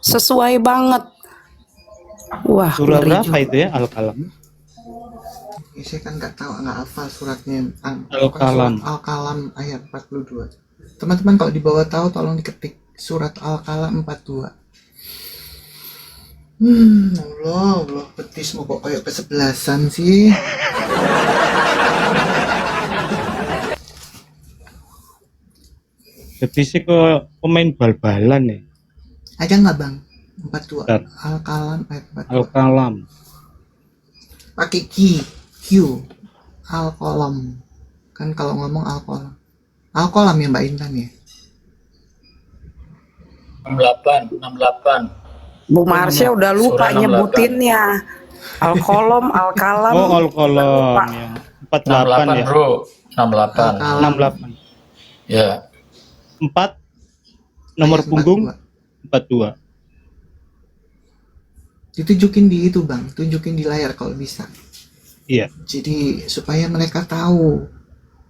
Speaker 6: Sesuai banget. Wah,
Speaker 5: Surah
Speaker 6: ngeri
Speaker 5: berapa
Speaker 6: juga.
Speaker 5: itu ya Al-Kalam?
Speaker 1: Ya, saya kan nggak tahu, nggak hafal suratnya.
Speaker 5: Al-Kalam.
Speaker 1: Al-Kalam ayat 42. Teman-teman kalau di bawah tahu tolong diketik surat Al-Qalam 42. Allah, betismu kok kayak kesebelasan sih.
Speaker 5: Betisnya ke pemain bal-balan ya.
Speaker 1: Ada nggak bang? 42.
Speaker 5: Bentar.
Speaker 1: Al-Qalam ayat 42.
Speaker 5: Al-Qalam.
Speaker 1: Pakai Q. Al-Qalam. Kan kalau ngomong Al-Qalam. Al-Qalam ya Mbak Intan ya.
Speaker 4: 68.
Speaker 6: Bu Marsha udah lupa
Speaker 4: Surah 68.
Speaker 6: nyebutinnya. Al-Qalam, Al-Qalam.
Speaker 5: Oh, Al-Qalam
Speaker 6: lupa.
Speaker 5: yang 48 ya.
Speaker 4: Bro. 68.
Speaker 1: Al-Qalam
Speaker 5: 68.
Speaker 4: Ya.
Speaker 5: 4 nomor
Speaker 1: ayat
Speaker 5: punggung
Speaker 1: 42.
Speaker 5: 42.
Speaker 1: Ditunjukin di itu bang, tunjukin di layar kalau bisa.
Speaker 5: Iya.
Speaker 1: Jadi supaya mereka tahu.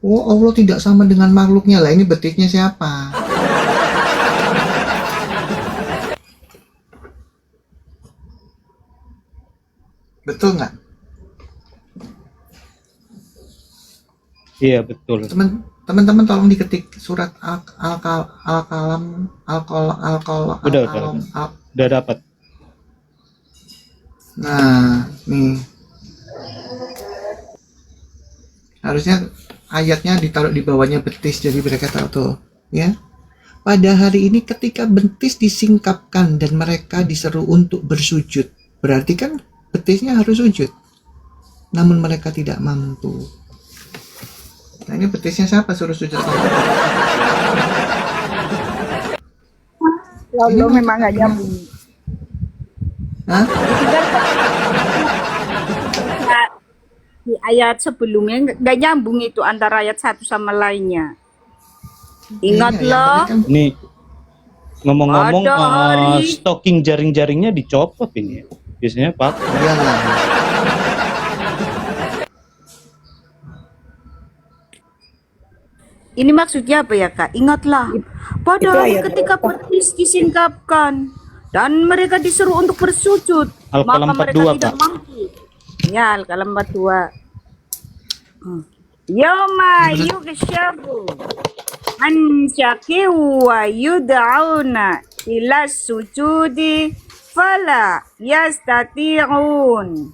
Speaker 1: Oh Allah tidak sama dengan makhluknya lah. Ini betisnya siapa? Betul nggak?
Speaker 5: Iya, betul.
Speaker 1: Teman-teman tolong diketik surat Al-Qalam
Speaker 5: Udah.
Speaker 1: Al-
Speaker 5: Udah dapat.
Speaker 1: Nah, nih. Harusnya ayatnya ditaruh di bawahnya betis jadi mereka tahu tuh, ya. Pada hari ini ketika betis disingkapkan dan mereka diseru untuk bersujud, berarti kan betisnya harus sujud. Namun mereka tidak mampu. Nah, ini betisnya siapa suruh sujud?
Speaker 2: Lalu memang nggak nyambung.
Speaker 1: Hah?
Speaker 2: Di ayat sebelumnya nggak nyambung itu antara ayat satu sama lainnya. Ingatlah,
Speaker 1: Iya, yang
Speaker 5: Nih ngomong-ngomong
Speaker 2: Pada hari-
Speaker 5: stocking jaring-jaringnya dicopot ini ya. Biasanya Pak.
Speaker 1: iyalah.
Speaker 2: ini maksudnya apa ya Kak? Ingatlah, pada
Speaker 6: Itu
Speaker 2: hari
Speaker 6: ayat
Speaker 2: ketika betis disingkapkan dan mereka disuruh untuk bersujud,
Speaker 5: Al-Qalam
Speaker 2: maka mereka
Speaker 5: 42,
Speaker 2: tidak
Speaker 5: Kak.
Speaker 2: mampu. Ya, Al-Qalam 42. Yawma yukshafu an syaqi wa yud'auna ila sujudi fala yastati'un.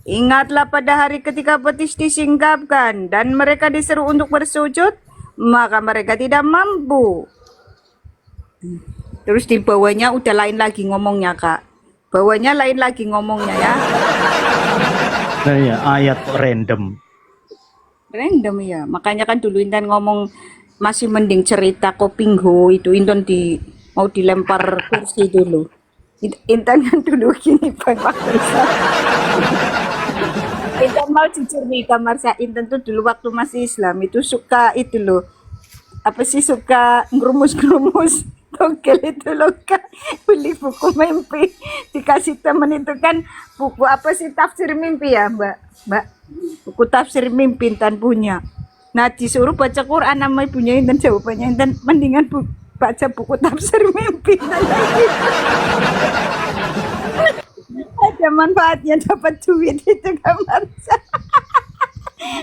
Speaker 2: Ingatlah pada hari ketika betis disingkapkan dan mereka disuruh untuk bersujud, maka mereka tidak mampu. Terus di bawahnya udah lain lagi ngomongnya Kak. Bawahnya lain lagi ngomongnya ya.
Speaker 5: Nah ya, ayat kok random.
Speaker 2: Random ya. Makanya kan dulu Intan ngomong masih mending cerita Kopingho itu Intan mau dilempar kursi dulu. Intan kan dulu gini Bang waktu itu. Intan mau jujur nih kamar saya Intan tuh dulu waktu masih Islam itu suka itu loh. Apa sih suka ngerumus-ngerumus togel itu loh Kak. Beli buku mimpi dikasih temen itu kan buku apa sih tafsir mimpi ya Mbak buku tafsir mimpi Intan punya. Nah disuruh baca Quran sama ibunya Intan, jawabannya Intan mendingan baca buku tafsir mimpi. Ada manfaatnya dapat duit itu kamar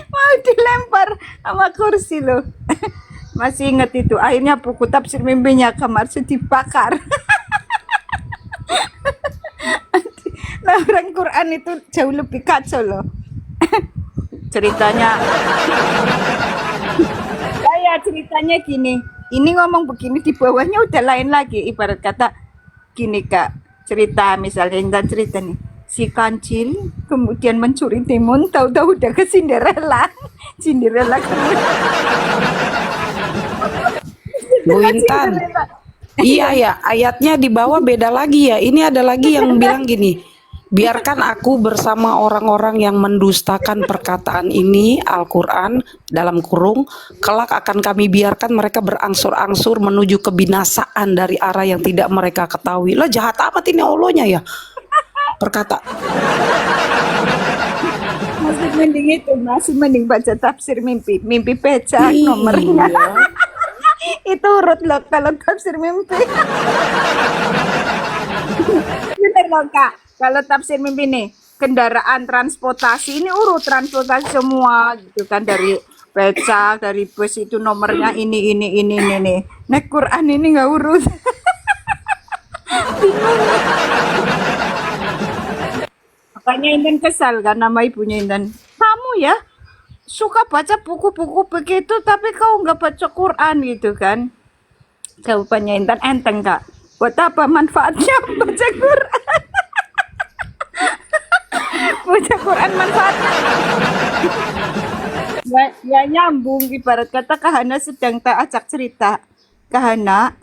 Speaker 2: mau dilempar sama kursi loh. Masih ingat itu akhirnya buku tafsir mimpinya kamar dibakar. Nah orang Quran itu jauh lebih kacau loh. Ceritanya ceritanya gini, ini ngomong begini di bawahnya udah lain lagi. Ibarat kata gini Kak, cerita misalnya Intan cerita nih, si kancil kemudian mencuri timun, tahu-tahu udah ke Cinderella. Cinderella kemudian
Speaker 6: Bu Intan. Iya ya, ayatnya di bawah beda lagi ya. Ini ada lagi yang bilang gini, biarkan aku bersama orang-orang yang mendustakan perkataan ini, Al-Quran, dalam kurung, kelak akan kami biarkan mereka berangsur-angsur menuju kebinasaan dari arah yang tidak mereka ketahui. Lah jahat amat ini Allahnya ya. Perkata.
Speaker 2: masih mending baca tafsir mimpi pecah nomornya. Itu urut loh kalau tafsir mimpi. Bener loh Kak, kalau tafsir mimpi nih kendaraan transportasi ini urut transportasi semua gitu kan, dari becak, dari bus itu nomornya ini. Nah Quran ini nggak urut. bingung. Makanya Intan kesal kan nama ibunya Intan. Kamu ya suka baca buku-buku begitu tapi kau nggak baca Quran gitu kan. Jawabannya Intan enteng kak. Buat apa manfaatnya baca Quran? Baca Quran manfaatnya ya nyambung. Ibarat kata Kahana sedang tak acak cerita. Kahana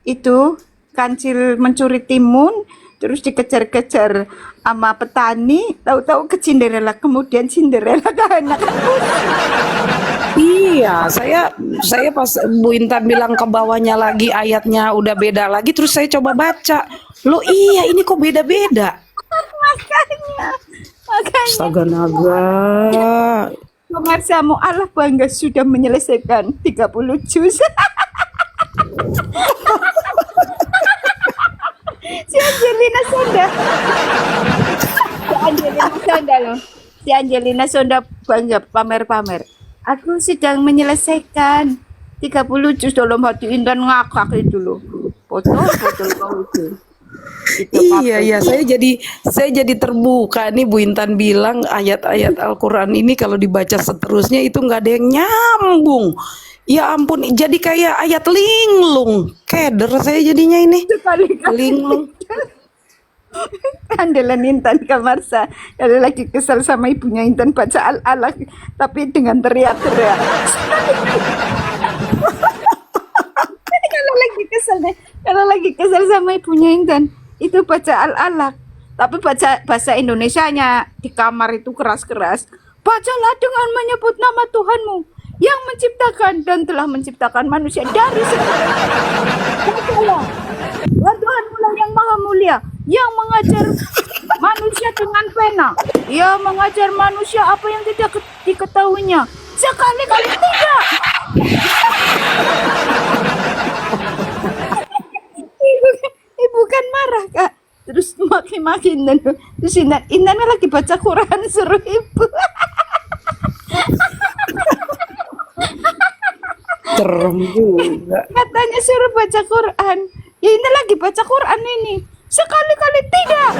Speaker 2: itu kancil mencuri timun terus dikejar-kejar sama petani, tahu-tahu ke Cinderella, kemudian Cinderella Kahana kan.
Speaker 6: Iya, saya pas Bu Intan bilang ke bawahnya lagi ayatnya udah beda lagi, terus saya coba baca. Loh iya, ini kok beda-beda.
Speaker 2: Makanya
Speaker 6: Astaga naga.
Speaker 2: pemirsamu Allah bangga sudah menyelesaikan 30 juz. Si Angelina Sonda. Si Angelina Sonda loh. Si Angelina Sonda bangga pamer-pamer. Aku sedang menyelesaikan 30 juz. Dalam hati Intan ngakak itu loh. Foto kau itu. Itu
Speaker 6: Iya, saya jadi terbuka nih Bu Intan bilang ayat-ayat Al-Quran ini kalau dibaca seterusnya itu nggak ada yang nyambung. Ya ampun, jadi kayak ayat linglung. Keder saya jadinya ini.
Speaker 2: sekali-kali
Speaker 6: Linglung.
Speaker 2: andalan Intan Kamarsa. Kalau lagi kesal sama ibunya Intan baca Al-Alaq tapi dengan teriak-teriak. Kalau lagi kesal sama ibunya Intan itu baca Al-Alaq tapi baca bahasa Indonesianya di kamar itu keras-keras. Bacalah dengan menyebut nama Tuhanmu yang menciptakan dan telah menciptakan manusia dari segala. Bacalah. Dan Tuhanmu lah yang maha mulia yang mengajar manusia dengan pena. Ia mengajar manusia apa yang tidak diketahuinya. Sekali-kali tidak. Ibu kan marah kak. Terus maki-maki Intan. Terus Intan lagi baca Quran suruh ibu.
Speaker 6: Serem juga.
Speaker 2: Katanya suruh baca Quran. Ya Intan lagi baca Quran ini. Sekali-kali tidak.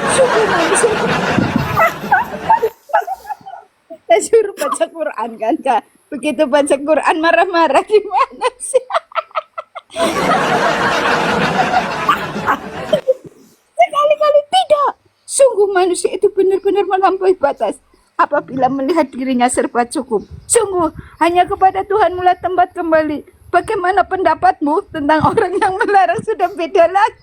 Speaker 2: Saya suruh baca Quran kan kak. Begitu baca Quran marah-marah gimana sih? Sekali-kali tidak. Sungguh manusia itu benar-benar melampaui batas apabila melihat dirinya serba cukup. Sungguh hanya kepada Tuhan mula tempat kembali. Bagaimana pendapatmu tentang orang yang melarang sudah beda lagi?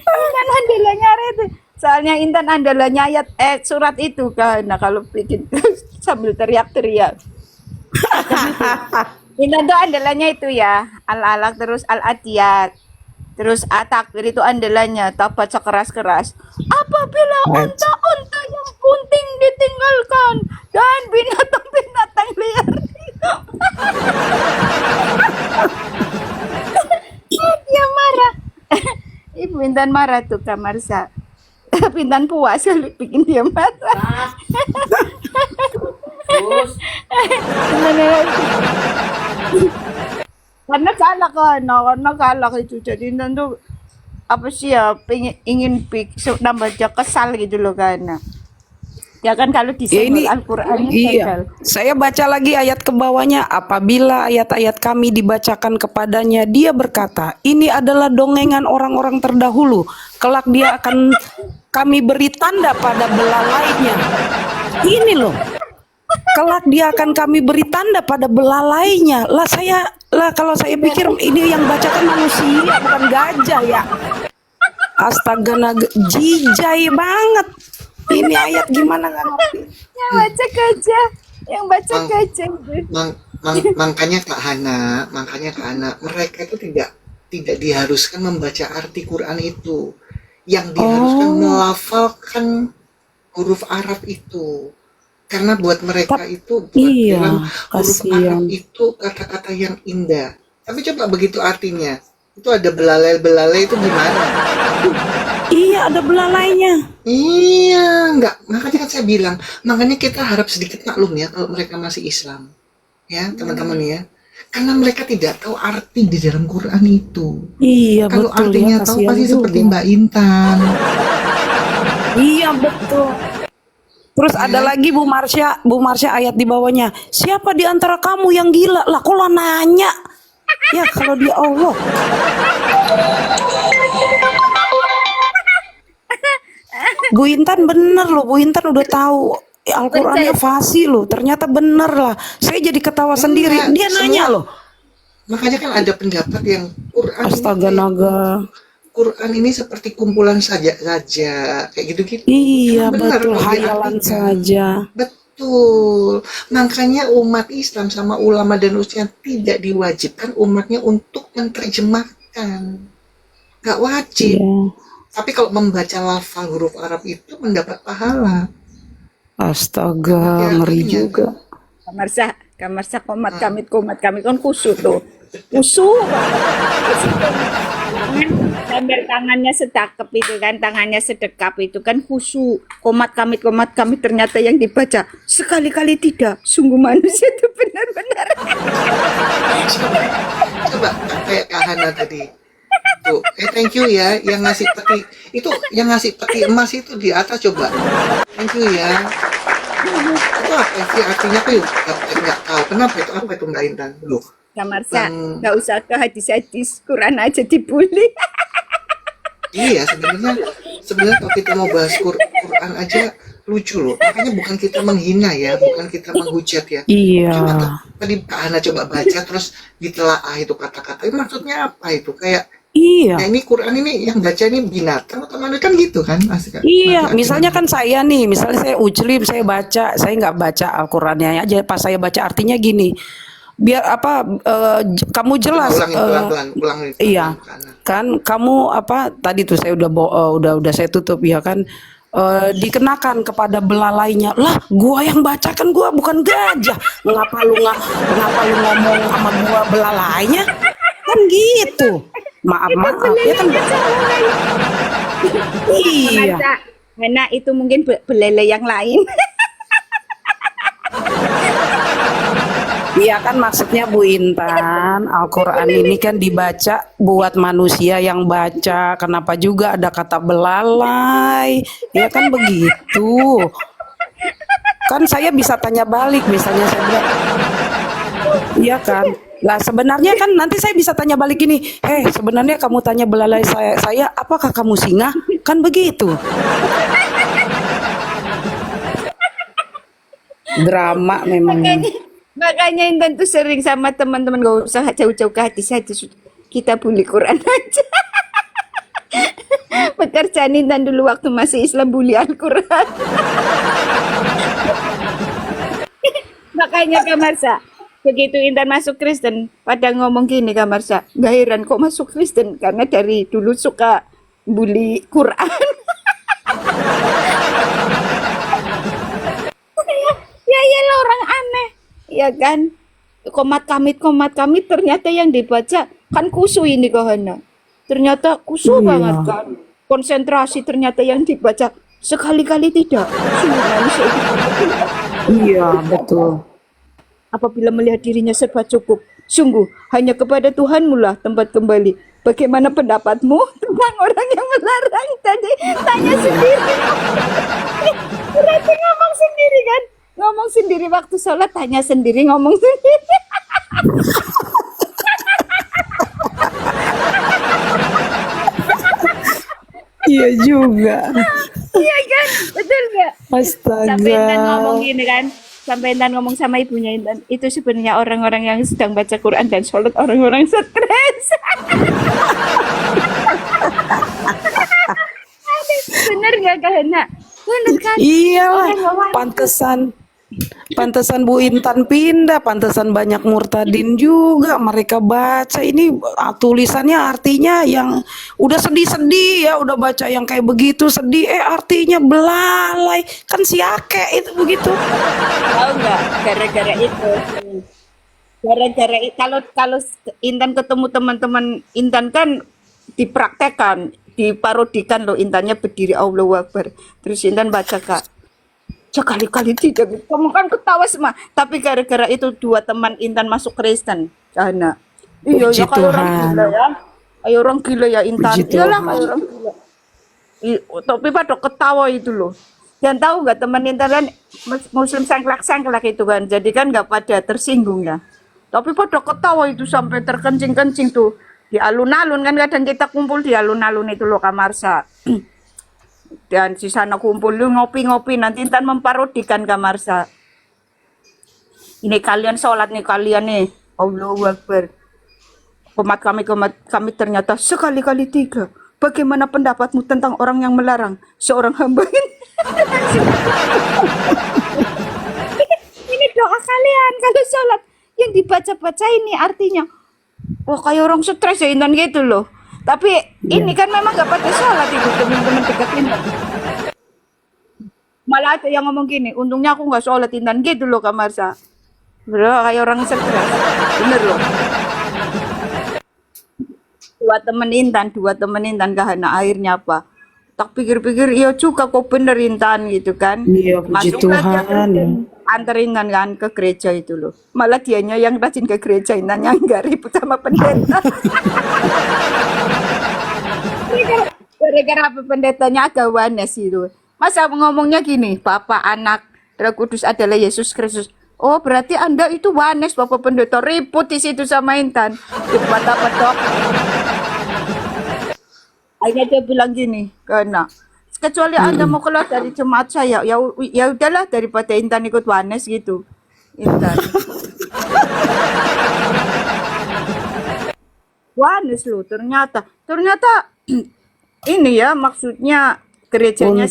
Speaker 2: Intan andalannya itu. Soalnya Intan andalannya ayat surat itu kan. Nah kalau bikin sambil teriak-teriak. Intan tuh andalannya itu ya. Al-Alaq terus Al-Adiyat. Terus At-Takbir itu andalannya. Tak baca keras-keras. Apabila unta-unta yang bunting ditinggalkan dan binatang-binatang liar. Dia marah. Ibu Intan marah tuh Kak Marsa. Intan puas kalau bikin dia marah. Karena galak itu jadi Intan tuh apa sih ya ingin nambah kesal gitu loh kan. Ya kan kalau
Speaker 6: Ya
Speaker 2: disenggol
Speaker 6: ini
Speaker 2: Al-Qur'annya
Speaker 6: iya. Saya baca lagi ayat ke bawahnya. Apabila ayat-ayat kami dibacakan kepadanya, dia berkata, ini adalah dongengan orang-orang terdahulu. Kelak dia akan kami beri tanda pada belalainya. Ini loh. Kelak dia akan kami beri tanda pada belalainya. Lah kalau saya pikir ini yang bacakan manusia bukan gajah ya. Astaga naga, jijai banget. Ini ayat gimana nggak ngerti.
Speaker 2: Yang baca gajah itu.
Speaker 1: Makanya Kak Hana, mereka itu tidak diharuskan membaca arti Quran itu. Yang diharuskan melafalkan huruf Arab itu. Karena buat mereka itu
Speaker 6: Iya,
Speaker 1: dalam huruf
Speaker 6: kasihan.
Speaker 1: Arab itu kata-kata yang indah. Tapi coba begitu artinya, itu ada belalai-belalai itu gimana?
Speaker 6: Iya, ada belalainya.
Speaker 1: Iya, enggak. Makanya kan saya bilang, makanya kita harap sedikit maklum ya kalau mereka masih Islam. Ya, teman-teman ya. Karena mereka tidak tahu arti di dalam Quran itu.
Speaker 6: Iya
Speaker 1: Kalau
Speaker 6: betul ya,
Speaker 1: artinya tahu
Speaker 6: kasihan
Speaker 1: pasti seperti
Speaker 6: juga.
Speaker 1: Mbak Intan.
Speaker 6: Iya betul. Terus ada
Speaker 1: Ya,
Speaker 6: lagi Bu Marsha ayat di bawahnya. Siapa di antara kamu yang gila? Lah kok lo nanya? Ya kalau dia Allah. Bu Intan bener loh, Bu Intan udah tahu Al-Qurannya fasih loh. Ternyata bener lah. Saya jadi ketawa sendiri.
Speaker 1: enggak,
Speaker 6: Dia nanya
Speaker 1: semua
Speaker 6: loh.
Speaker 1: makanya kan ada pendapat yang
Speaker 6: Astaga naga.
Speaker 1: Quran ini seperti kumpulan saja kayak gitu-gitu.
Speaker 6: Iya
Speaker 1: Emang benar
Speaker 6: betul,
Speaker 1: kalau
Speaker 6: hayalan
Speaker 1: diartikan.
Speaker 6: saja.
Speaker 1: Betul. Makanya umat Islam sama ulama dan ustaz tidak diwajibkan umatnya untuk menerjemahkan. Gak wajib.
Speaker 6: Iya.
Speaker 1: Tapi kalau membaca lafal huruf Arab itu mendapat pahala.
Speaker 6: Astaga, ngeri
Speaker 1: Artinya.
Speaker 6: juga.
Speaker 2: Kamar sah komat kami kan khusyuk tuh. Khusyuk. Sambil tangannya sedekap itu kan, tangannya sedekap itu kan khusyuk. Komat kami ternyata yang dibaca sekali-kali tidak. Sungguh manusia itu benar-benar.
Speaker 1: Coba kayak Kak Hana tadi. Tuh, thank you ya yang ngasih peti. Itu yang ngasih peti emas itu di atas coba. Thank you ya. Itu apa sih artinya aku nggak tahu. Kenapa itu apa itu Mbak Intan? Loh,
Speaker 2: Kamar sah,
Speaker 1: Bang.
Speaker 2: nggak usah ke hadis-hadis Quran aja dibully.
Speaker 1: Iya sebenarnya kalau kita mau bahas Quran aja lucu loh. Makanya bukan kita menghina ya, bukan kita menghujat ya.
Speaker 6: Iya.
Speaker 1: Coba tadi Kak Hana coba baca terus ditelaah itu kata-kata. Maksudnya apa itu? Kayak
Speaker 6: Iya.
Speaker 1: nah ini Quran ini yang baca ini binatang atau manusia kan gitu kan? Asik kan?
Speaker 6: Iya,
Speaker 1: Nanti
Speaker 6: misalnya kan saya nih, misalnya saya Ujlim, saya baca, saya nggak baca Al-Qur'annya aja, pas saya baca artinya gini, biar apa kamu
Speaker 1: coba
Speaker 6: jelas
Speaker 1: ulangin pelan-pelan, ulangin
Speaker 6: iya,
Speaker 1: pelan-pelan, Kak Hana.
Speaker 6: kan kamu apa tadi tuh saya udah saya tutup ya kan dikenakan kepada belalainya. Lah, gua yang baca kan gua bukan gajah. Ngapa lu ngomong sama gua belalainya? Kan gitu. Maaf ya kan. Iya.
Speaker 2: Masa karena itu mungkin belele yang lain.
Speaker 6: Iya kan maksudnya Bu Intan, Al-Quran ini kan dibaca buat manusia yang baca. Kenapa juga ada kata belalai? Ya kan begitu. Kan saya bisa tanya balik misalnya saya bilang, iya kan. Lah sebenarnya kan nanti saya bisa tanya balik ini, sebenarnya kamu tanya belalai saya apakah kamu singa? Kan begitu. Drama memang.
Speaker 2: Makanya Intan tuh sering sama teman-teman gak usah jauh-jauh ke hadis-hadis, kita bully Quran aja. Pekerjaan Intan dulu waktu masih Islam bully Al-Quran. Makanya Kak Marsha, begitu Intan masuk Kristen, pada ngomong gini Kak Marsha, gak heran kok masuk Kristen, karena dari dulu suka bully Quran. Ya lah orang aneh, ya kan? Komat kamit ternyata yang dibaca kan kusu ini Kahana. Ternyata kusu
Speaker 6: Iya.
Speaker 2: banget kan. Konsentrasi ternyata yang dibaca sekali-kali tidak. Sungguh manusia itu
Speaker 6: Iya betul.
Speaker 2: apabila melihat dirinya serba cukup. Sungguh hanya kepada Tuhanmu lah tempat kembali. Bagaimana pendapatmu tentang orang yang melarang tadi? Tanya sendiri. Berarti ngomong sendiri kan? Ngomong sendiri waktu sholat, tanya sendiri, ngomong sendiri.
Speaker 6: Iya juga.
Speaker 2: Iya kan? Betul nggak? Sampai Intan ngomong
Speaker 6: Astaga.
Speaker 2: gini kan? Sampai Intan ngomong sama ibunya Intan, itu sebenarnya orang-orang yang sedang baca Quran dan sholat, orang-orang stres. Bener nggak Kak Hana? Bener kan?
Speaker 6: Iyalah,
Speaker 2: Orang ngomong,
Speaker 6: pantesan Bu Intan pindah, pantesan banyak murtadin juga mereka baca ini tulisannya artinya yang udah sedih-sedih ya, udah baca yang kayak begitu sedih, artinya belalai kan si Ake itu begitu.
Speaker 2: tahu nggak? Gara-gara itu. Kalau Intan ketemu teman-teman Intan kan dipraktekkan, diparodikan loh, Intannya berdiri Allahu Akbar. Terus Intan baca Kak, sekali-kali tidak. Kamu kan ketawa semua. Tapi gara-gara itu dua teman Intan masuk Kristen. Karena iya
Speaker 6: Puji
Speaker 2: ya kayak orang
Speaker 6: Tuhan.
Speaker 2: gila ya. Kayak orang gila ya Intan.
Speaker 6: Puji
Speaker 2: Iyalah
Speaker 6: Tuhan.
Speaker 2: kayak orang gila. Tapi pada ketawa itu loh. Dan tahu nggak teman Intan kan Muslim sengklak-sengklak itu kan. Jadi kan nggak pada tersinggung ya. Tapi pada ketawa itu sampai terkencing-kencing tuh. Di alun-alun kan kadang kita kumpul di alun-alun itu loh Kak Marsha. Dan di sana kumpul lu ngopi-ngopi nanti Intan memparodikan Kak Marsha. Ini kalian sholat nih kalian nih. Allahu Akbar. Komat kami ternyata sekali-kali 3. Bagaimana pendapatmu tentang orang yang melarang seorang hamba ini? Ini doa kalian kalau sholat yang dibaca-baca ini artinya. Wah kayak orang stres ya Intan gitu loh. Tapi ini kan memang gak pada sholat itu teman-teman dekat Intan. Malah ada yang ngomong gini, untungnya aku gak sholat Intan gitu loh Kak Marsha. Bro, kayak orang stres. Bener loh. Dua temen Intan kahana akhirnya apa? Tak pikir-pikir, iya juga kok bener Intan gitu kan.
Speaker 6: Iya, puji
Speaker 2: Masuklah dia
Speaker 6: Tuhan.
Speaker 2: antar Intan kan ke gereja itu loh. Malah dianya yang rajin ke gereja Intan yang gak ribut sama pendeta. Gara-gara apa pendetanya agak wanes itu. Masa ngomongnya gini, Bapak, Anak, Roh Kudus adalah Yesus Kristus. Oh berarti Anda itu wanes Bapak Pendeta, ribut di situ sama Intan. Debat apa dok? Akhirnya dia bilang gini, karena kecuali Anda mau keluar dari jemaat saya, ya udahlah daripada Intan ikut wanes gitu. Intan. Wanes loh ternyata ini ya maksudnya gerejanya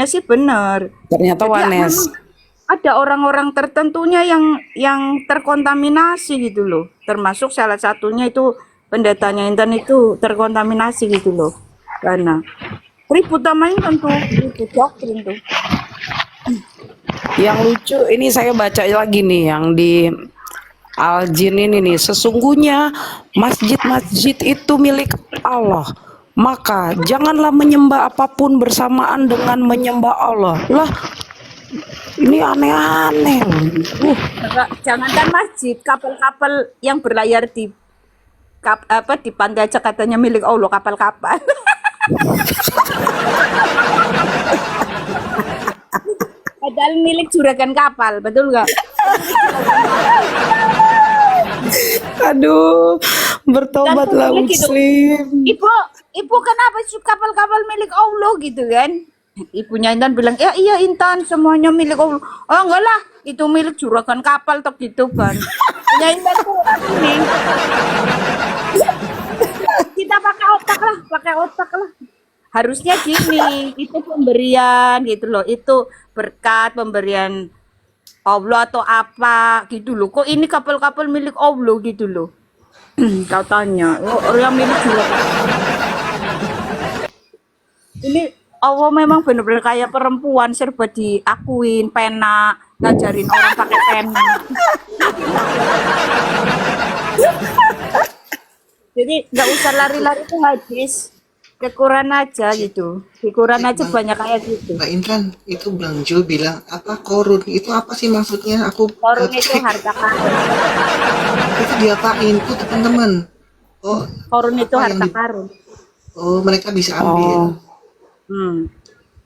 Speaker 2: sih benar.
Speaker 6: Ternyata
Speaker 2: Jadi
Speaker 6: wanes.
Speaker 2: memang ada orang-orang tertentunya yang terkontaminasi gitu loh. Termasuk salah satunya itu pendetanya Intan itu terkontaminasi gitu loh. Karena ribut sama Intan tuh, ribut doktrin tuh.
Speaker 6: Yang lucu ini saya baca lagi nih yang di Al-Jin ini nih. Sesungguhnya masjid-masjid itu milik Allah. Maka janganlah menyembah apapun bersamaan dengan menyembah Allah. Lah, ini aneh-aneh.
Speaker 2: Jangankan masjid, kapal-kapal yang berlayar di di pantai aja katanya milik Allah kapal-kapal. Padahal milik juragan kapal, betul nggak?
Speaker 6: Aduh, bertobatlah
Speaker 2: Dan gitu.
Speaker 6: Muslim.
Speaker 2: Ibu kenapa sih kapal-kapal milik Allah gitu kan? Ibunya Intan bilang, ya iya Intan semuanya milik Allah. Oh enggak lah, itu milik juragan kapal toh gitu kan. Ya Intan tuh ini. Kita pakai otak lah. Harusnya gini, itu pemberian gitu loh, itu berkat pemberian Allah atau apa gitu loh. Kok ini kapal-kapal milik Allah gitu loh. Kau tanya, orang milik juragan. Ini Allah memang benar-benar kayak perempuan serba diakuin, pena, ngajarin orang pakai pena. Jadi nggak usah lari-lari ke hadis, ke Quran aja gitu. Di Quran aja banyak kayak gitu.
Speaker 1: Mbak Intan, itu Bang Jo bilang apa korun? Itu apa sih maksudnya? Aku
Speaker 2: Korun itu
Speaker 1: cek.
Speaker 2: harta karun.
Speaker 1: Itu diapain tuh teman-teman? Oh,
Speaker 2: Korun itu
Speaker 1: apa yang
Speaker 2: harta
Speaker 1: di-
Speaker 2: karun.
Speaker 1: oh mereka bisa ambil.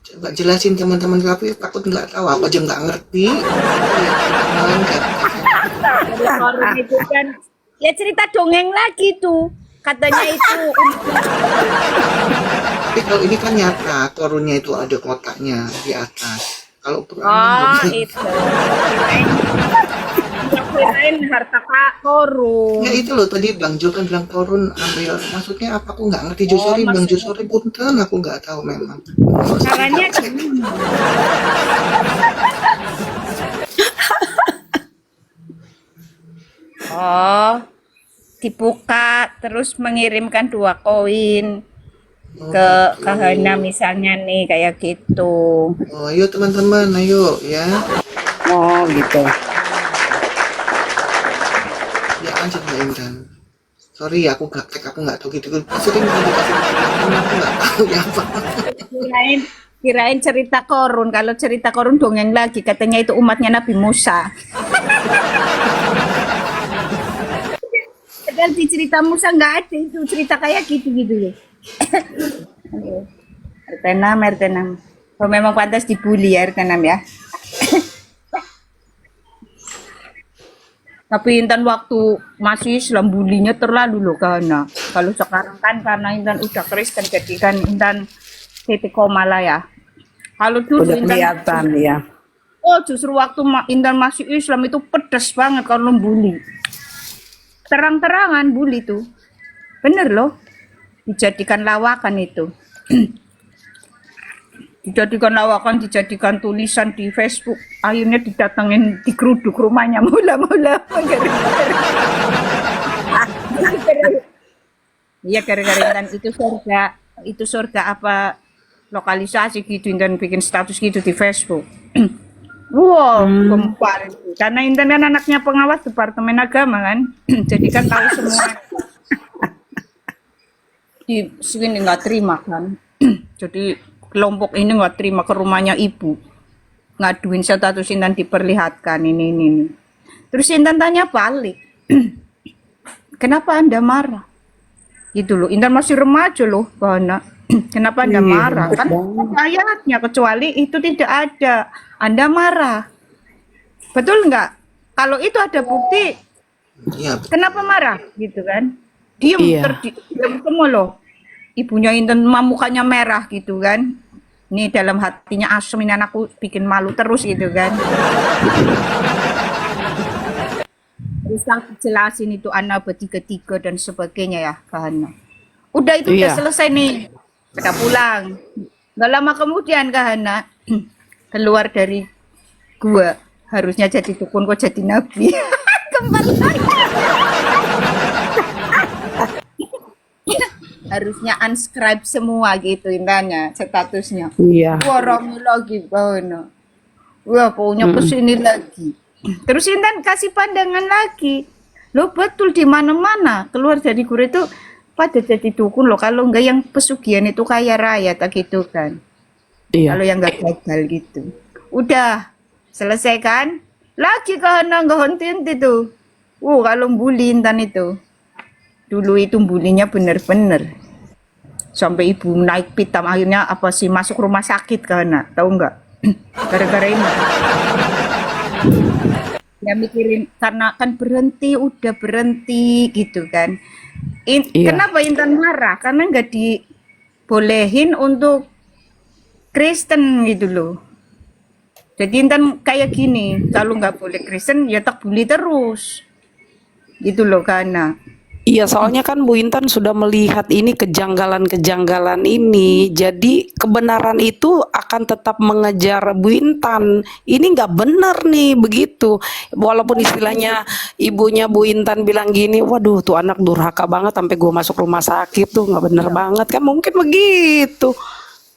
Speaker 1: Coba jelasin teman-teman, tapi takut nggak tahu, apa aja nggak ngerti.
Speaker 2: Jadi korun itu kan ya cerita dongeng lagi tuh. Katanya itu
Speaker 1: Tapi kalau ini kan nyata, korunnya itu ada kotaknya di atas. Kalau Quran
Speaker 2: itu. Kirain harta korun.
Speaker 1: ya itu loh tadi Bang Jo kan bilang korun ambil, maksudnya apa aku nggak ngerti. Sorry Bang Jo, sorry punten, aku nggak tahu memang.
Speaker 2: Caranya gini. Oh, dibuka terus mengirimkan 2 koin ke Hana misalnya nih kayak gitu.
Speaker 1: Oh, ayo teman-teman, ayo ya.
Speaker 6: Oh, gitu.
Speaker 1: Ya lanjut Mbak Intan. Sorry aku gaptek, aku nggak tahu gitu. Sering kali dikasih gitu, aku nggak tahu ya apa.
Speaker 2: Kirain cerita korun. Kalau cerita korun dongeng lagi katanya itu umatnya Nabi Musa. padahal di cerita Musa nggak ada itu cerita kayak gitu loh. Aduh. RT6. Oh, memang pantas dibully ya RT6 ya. Tapi Intan waktu masih Islam bulinya terlalu loh karena kalau sekarang kan karena Intan udah Kristen jadi kan Intan titik koma lah ya. Kalau dulu
Speaker 6: Udah
Speaker 2: Intan
Speaker 6: kelihatan ya.
Speaker 2: oh justru waktu Intan masih Islam itu pedes banget kalau bully. Terang-terangan bully tuh. Bener loh. Dijadikan lawakan itu. Dijadikan lawakan, dijadikan tulisan di Facebook. Akhirnya didatengin, digeruduk rumahnya mula-mula. Iya gara-gara Intan itu surga apa lokalisasi gitu dan bikin status gitu di Facebook. Wow, gempar itu. Karena Intan kan anaknya pengawas Departemen Agama kan. Jadi kan tahu semua. Di sini nggak terima kan. Jadi kelompok ini nggak terima ke rumahnya ibu. Ngaduin status Intan diperlihatkan ini. Terus Intan tanya balik. Kenapa Anda marah? Gitu loh. Intan masih remaja loh, Bana. Kenapa Anda marah? Kan ayatnya kecuali itu tidak ada. Anda marah. Betul nggak? Kalau itu ada bukti,
Speaker 1: Iya,
Speaker 2: kenapa marah? Gitu kan? Diam,
Speaker 6: Iya.
Speaker 2: diam semua loh. Ibunya Intan mukanya merah gitu kan. Ini dalam hatinya asem ini anakku bikin malu terus gitu kan. Terus aku jelasin itu anak bertiga-tiga dan sebagainya ya Kahana. Udah itu udah
Speaker 6: Iya.
Speaker 2: selesai nih. Kita pulang. Gak lama kemudian Kahana keluar dari gua. Harusnya jadi dukun kok jadi nabi. Kembali harusnya unscribe semua gitu intinya statusnya.
Speaker 6: Iya.
Speaker 2: Wah rame lagi Kahana. Wah pokoknya kesini lagi. Terus Intan kasih pandangan lagi. Lo betul di mana-mana keluar dari guru itu pada jadi dukun loh. Kalau enggak yang pesugihan itu kaya raya tak gitu kan.
Speaker 6: Iya.
Speaker 2: Kalau yang enggak gagal gitu. Udah selesai kan? Lagi Kahana enggak henti-henti tuh. Kalau bully Intan itu. Dulu itu bulinya bener-bener. Sampai ibu naik pitam akhirnya apa sih masuk rumah sakit Kahana. Tahu enggak? Gara-gara ini. Ya mikirin karena kan udah berhenti gitu kan.
Speaker 6: Iya.
Speaker 2: Kenapa Intan marah? Karena nggak dibolehin untuk Kristen gitu loh. Jadi Intan kayak gini, kalau nggak boleh Kristen ya tak bully terus. Gitu loh Kana.
Speaker 6: Iya, soalnya kan Bu Intan sudah melihat ini kejanggalan-kejanggalan ini, jadi kebenaran itu akan tetap mengejar Bu Intan. Ini nggak benar nih begitu. Walaupun istilahnya ibunya Bu Intan bilang gini, waduh tuh anak durhaka banget sampai gua masuk rumah sakit tuh nggak bener banget kan mungkin begitu.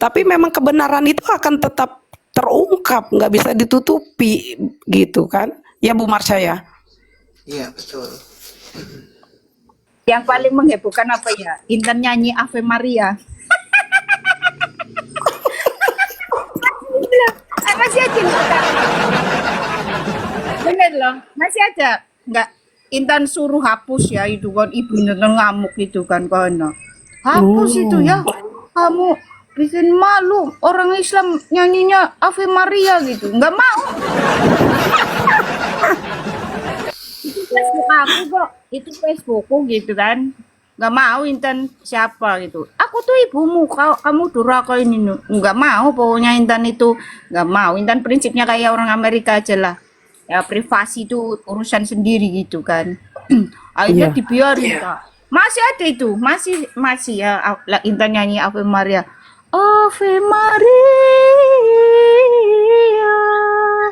Speaker 6: Tapi memang kebenaran itu akan tetap terungkap, nggak bisa ditutupi gitu kan? Ya Bu Marsha ya.
Speaker 1: iya betul.
Speaker 2: Yang paling menghebohkan apa ya? Intan nyanyi Ave Maria. Masih aja Intan. Bener loh, masih ada. Enggak, Intan suruh hapus ya itu kan ibu Intan ngamuk gitu kan Kana. Hapus itu ya. Kamu bikin malu orang Islam nyanyinya Ave Maria gitu. Enggak mau. Facebook aku kok itu Facebookku gitu kan nggak mau Intan siapa gitu aku tuh ibumu kamu durhaka ini nggak mau pokoknya Intan itu nggak mau Intan prinsipnya kayak orang Amerika aja lah ya privasi itu urusan sendiri gitu kan akhirnya
Speaker 6: Iya.
Speaker 2: dibiarin Kak. Masih ada itu masih ya Intan nyanyi Ave Maria Ave Maria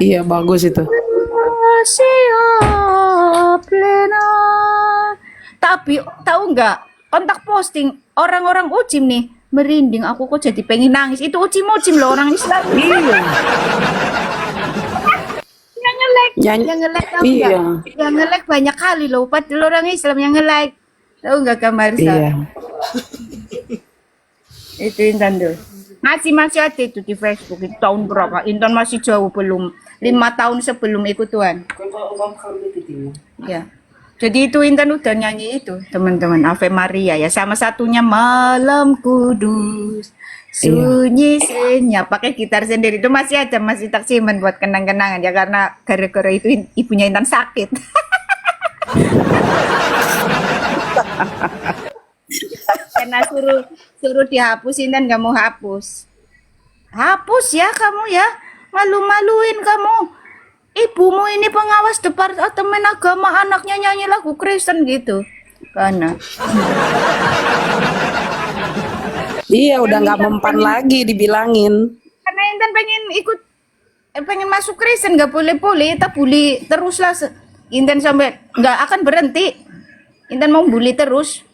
Speaker 6: Iya, bagus itu.
Speaker 2: Gracia plena. Tapi tahu nggak kontak posting orang-orang Ujim nih merinding aku kok jadi pengen nangis itu Ujim loh orang Islam
Speaker 6: Iya.
Speaker 2: yang nge-like
Speaker 6: Nyanyi-
Speaker 2: yang nge-like tahu
Speaker 6: Iya.
Speaker 2: nggak yang nge-like banyak kali loh padahal orang Islam yang nge-like tahu nggak Kak Marisa
Speaker 6: Iya.
Speaker 2: itu Intan tuh masih ada itu di Facebook itu tahun berapa Intan masih jauh belum 5 tahun sebelum ikut Tuhan ya Jadi itu Intan udah nyanyi itu teman-teman Ave Maria ya, sama satunya Malam Kudus
Speaker 6: Iya.
Speaker 2: sunyi senyap, pakai gitar sendiri itu masih ada, masih taksimen buat kenang-kenangan ya, karena gara-gara itu ibunya Intan sakit. Karena suruh suruh dihapus, Intan nggak mau hapus. Hapus ya kamu ya, malu-maluin kamu. Ibumu ini pengawas departemen agama, anaknya nyanyi lagu Kristen gitu. Karena
Speaker 6: Iya, udah nggak mempan lagi dibilangin.
Speaker 2: karena Intan pengen ikut, pengen masuk Kristen, nggak boleh-boleh, tak bully teruslah. Intan sampai nggak akan berhenti. Intan mau bully terus.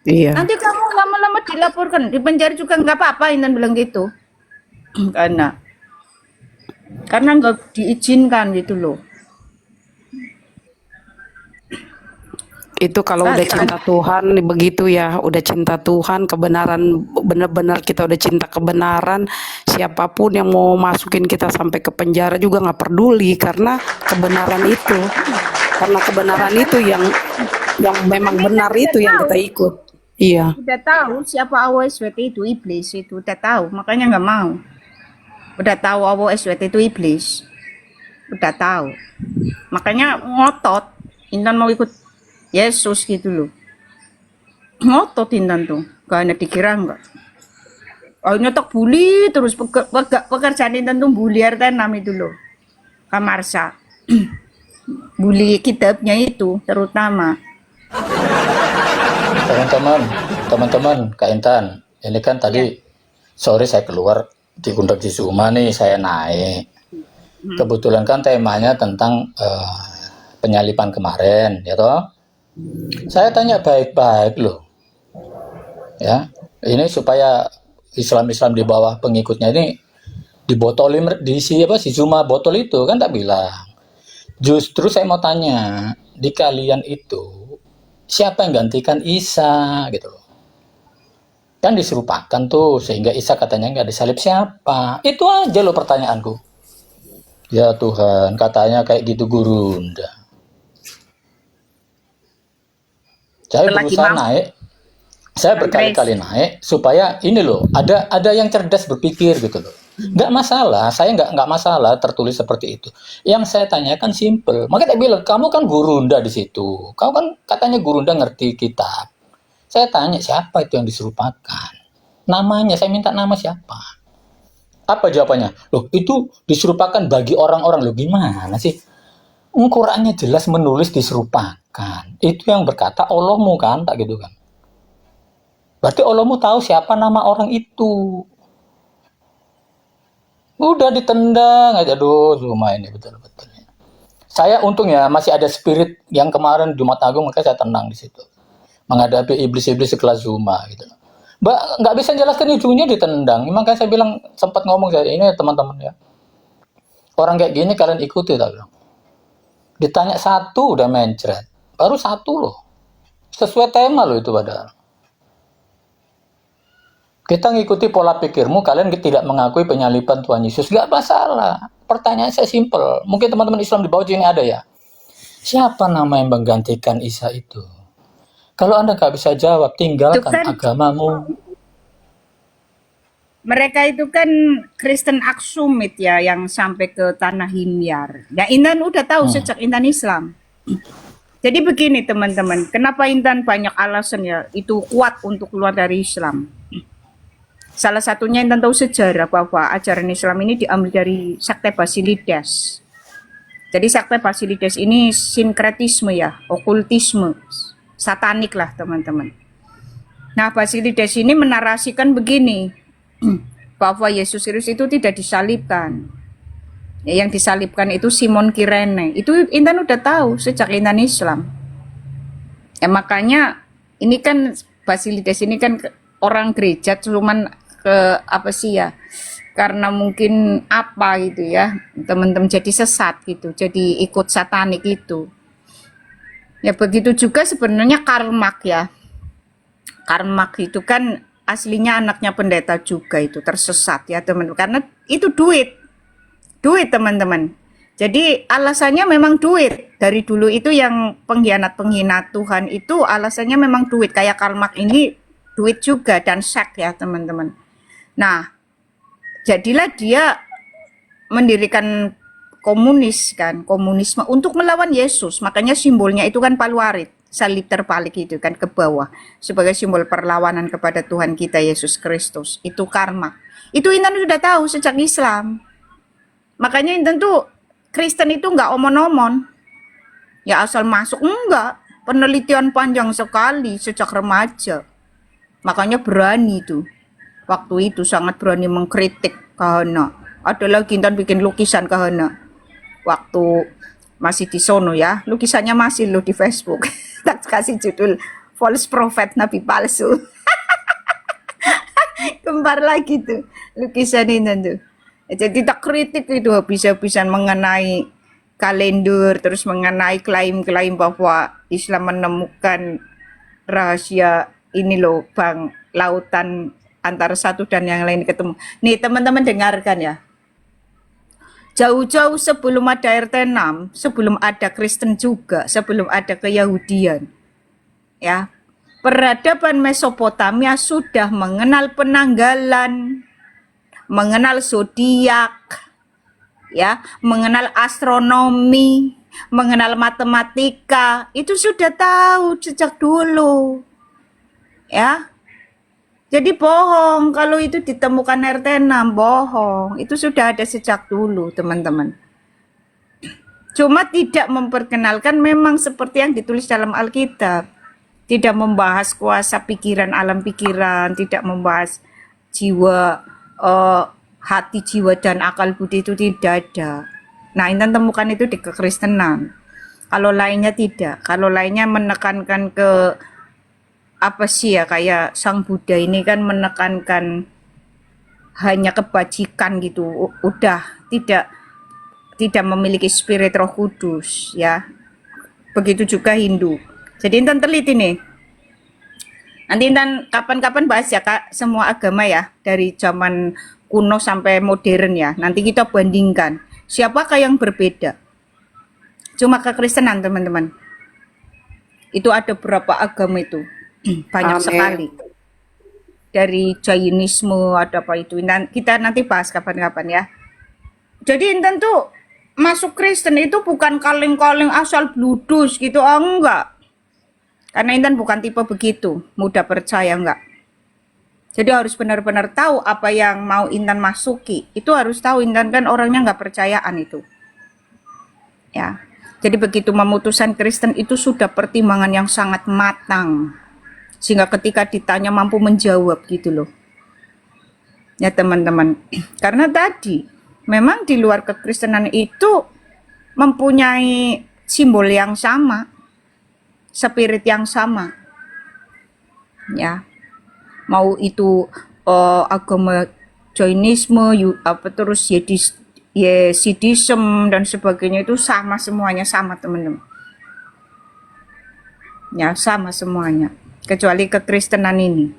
Speaker 6: Iya.
Speaker 2: Nanti kamu lama-lama dilaporkan, di penjara juga nggak apa-apa, Intan bilang gitu. Karena nggak diizinkan gitu loh.
Speaker 6: Itu kalau udah cinta Tuhan begitu ya, udah cinta Tuhan, kebenaran, benar-benar kita udah cinta kebenaran, siapapun yang mau masukin kita sampai ke penjara juga nggak peduli, karena kebenaran itu, yang memang benar itu yang kita ikut. Iya.
Speaker 2: Udah tahu siapa AWSWT itu, iblis itu udah tahu, makanya nggak mau. Udah tahu AWSWT itu iblis, udah tahu, makanya ngotot Intan mau ikut Yesus gitu loh. Ngotot Intan tuh, karena dikira enggak. Akhirnya tak bully terus, pekerjaan Intan tuh bully Artanam itu loh, Kamarsa. Bully kitabnya itu terutama.
Speaker 3: Teman-teman, Kak Intan, ini kan tadi sore saya keluar diundang di Zuma nih, saya naik. Kebetulan kan temanya tentang penyalipan kemarin, ya toh. Saya tanya baik-baik loh, ya. Ini supaya Islam-Islam di bawah pengikutnya ini dibotolin, diisi apa si Zuma botol itu kan, tak bilang. Justru saya mau tanya, di kalian itu siapa yang gantikan Isa gitu loh? Kan diserupakan tuh, sehingga Isa katanya nggak disalib, siapa? Itu aja loh pertanyaanku. Ya Tuhan, katanya kayak gitu Gurunda. Saya berusaha naik, saya berkali-kali naik supaya ini loh, ada yang cerdas berpikir gitu loh. Nggak masalah, saya nggak masalah tertulis seperti itu. Yang saya tanyakan simple. Makanya saya bilang, kamu kan Gurunda di situ. Kamu kan katanya Gurunda ngerti kitab. Saya tanya siapa itu yang diserupakan. Namanya, saya minta nama siapa. Apa jawabannya? Loh, itu diserupakan bagi orang-orang. Loh, gimana sih? Qurannya jelas menulis diserupakan. Itu yang berkata Allahmu kan, tak gitu kan? Berarti Allahmu tahu siapa nama orang itu. Udah ditendang aja, aduh, Zuma ini betul-betul. Saya untungnya masih ada spirit yang kemarin Jumat Agung, makanya saya tenang di situ. Menghadapi iblis-iblis sekelas Zuma gitu. Mbak, nggak bisa jelaskan ujungnya ditendang. Makanya saya bilang, sempat ngomong saya, ini teman-teman ya. Orang kayak gini kalian ikuti, tak bilang. Ditanya satu udah mencret. Baru satu loh. Sesuai tema loh itu padahal. Kita ngikuti pola pikirmu, kalian tidak mengakui penyaliban Tuhan Yesus. Gak masalah. Pertanyaan saya simpel. Mungkin teman-teman Islam di bawah sini ada ya. Siapa nama yang menggantikan Isa itu? Kalau Anda gak bisa jawab, tinggalkan agamamu.
Speaker 2: Mereka itu kan Kristen Aksumit ya, yang sampai ke tanah Himyar. Ya Intan udah tahu sejak Intan Islam. Jadi begini teman-teman, kenapa Intan banyak alasan ya itu kuat untuk keluar dari Islam. Salah satunya Intan tahu sejarah bahwa ajaran Islam ini diambil dari Sakte Basilides. Jadi Sakte Basilides ini sinkretisme ya, okultisme, satanik lah teman-teman. Nah Basilides ini menarasikan begini, bahwa Yesus Kristus itu tidak disalibkan. Ya, yang disalibkan itu Simon Kirene. Itu Intan udah tahu sejak Intan Islam. Ya makanya ini kan Basilides ini kan orang gereja cuman ke apa sih ya, karena mungkin apa gitu ya, teman-teman jadi sesat gitu, jadi ikut satanik itu. Ya begitu juga sebenarnya Karl Marx ya. Karl Marx itu kan aslinya anaknya pendeta juga, itu tersesat ya teman-teman, karena itu duit teman-teman. Jadi alasannya memang duit. Dari dulu itu yang pengkhianat-pengkhianat Tuhan itu alasannya memang duit. Kayak Karl Marx ini duit juga dan seks ya teman-teman. Nah, jadilah dia mendirikan komunis kan, komunisme untuk melawan Yesus. Makanya simbolnya itu kan paluarit, salib terbalik itu kan ke bawah sebagai simbol perlawanan kepada Tuhan kita Yesus Kristus. Itu karma. Itu Intan sudah tahu sejak Islam. Makanya Intan tuh Kristen itu nggak omon-omon. Ya asal masuk enggak. Penelitian panjang sekali sejak remaja. Makanya berani tuh. Waktu itu sangat berani mengkritik Kahana. Ada lagi Intan bikin lukisan Kahana. Waktu masih di sono ya. Lukisannya masih loh di Facebook. Tak kasih judul False Prophet, Nabi Palsu. Kembar lagi tuh lukisan Intan tuh. Jadi tak kritik itu habis-habisan mengenai kalender, terus mengenai klaim-klaim bahwa Islam menemukan rahasia ini loh Bang, lautan antara satu dan yang lain ketemu. Nih teman-teman dengarkan ya. Jauh-jauh sebelum ada RT6, sebelum ada Kristen juga, sebelum ada keyahudian. Ya. Peradaban Mesopotamia sudah mengenal penanggalan, mengenal zodiak, ya, mengenal astronomi, mengenal matematika, itu sudah tahu sejak dulu, ya. Jadi bohong kalau itu ditemukan RT6, bohong. Itu sudah ada sejak dulu, teman-teman. Cuma tidak memperkenalkan memang seperti yang ditulis dalam Alkitab. Tidak membahas kuasa pikiran, alam pikiran, tidak membahas jiwa, hati, jiwa, dan akal budi itu tidak ada. Nah, Intan temukan itu di kekristenan. Kalau lainnya tidak. Kalau lainnya menekankan ke apa sih ya, kayak Sang Buddha ini kan menekankan hanya kebajikan gitu. Udah tidak memiliki spirit Roh Kudus ya. Begitu juga Hindu. Jadi Intan teliti nih. Nanti Intan kapan-kapan bahas ya Kak, semua agama ya, dari zaman kuno sampai modern ya. Nanti kita bandingkan siapakah yang berbeda. Cuma kekristenan teman-teman. Itu ada berapa agama itu? Banyak
Speaker 6: Amin.
Speaker 2: sekali. Dari Jainisme ada apa itu. Kita nanti bahas kapan-kapan ya. Jadi Intan tuh masuk Kristen itu bukan kaleng-kaleng asal bludus gitu, enggak. Karena Intan bukan tipe begitu, mudah percaya enggak. Jadi harus benar-benar tahu apa yang mau Intan masuki. Itu harus tahu, Intan kan orangnya enggak percayaan itu. Ya. Jadi begitu memutuskan Kristen itu sudah pertimbangan yang sangat matang. Sehingga ketika ditanya mampu menjawab gitu loh. Ya teman-teman. Karena tadi memang di luar kekristenan itu mempunyai simbol yang sama. Spirit yang sama. Ya. Mau itu agama Jainisme, terus Yesidism dan sebagainya itu sama semuanya, sama teman-teman. Ya, sama semuanya. Kecuali kekristenan ini.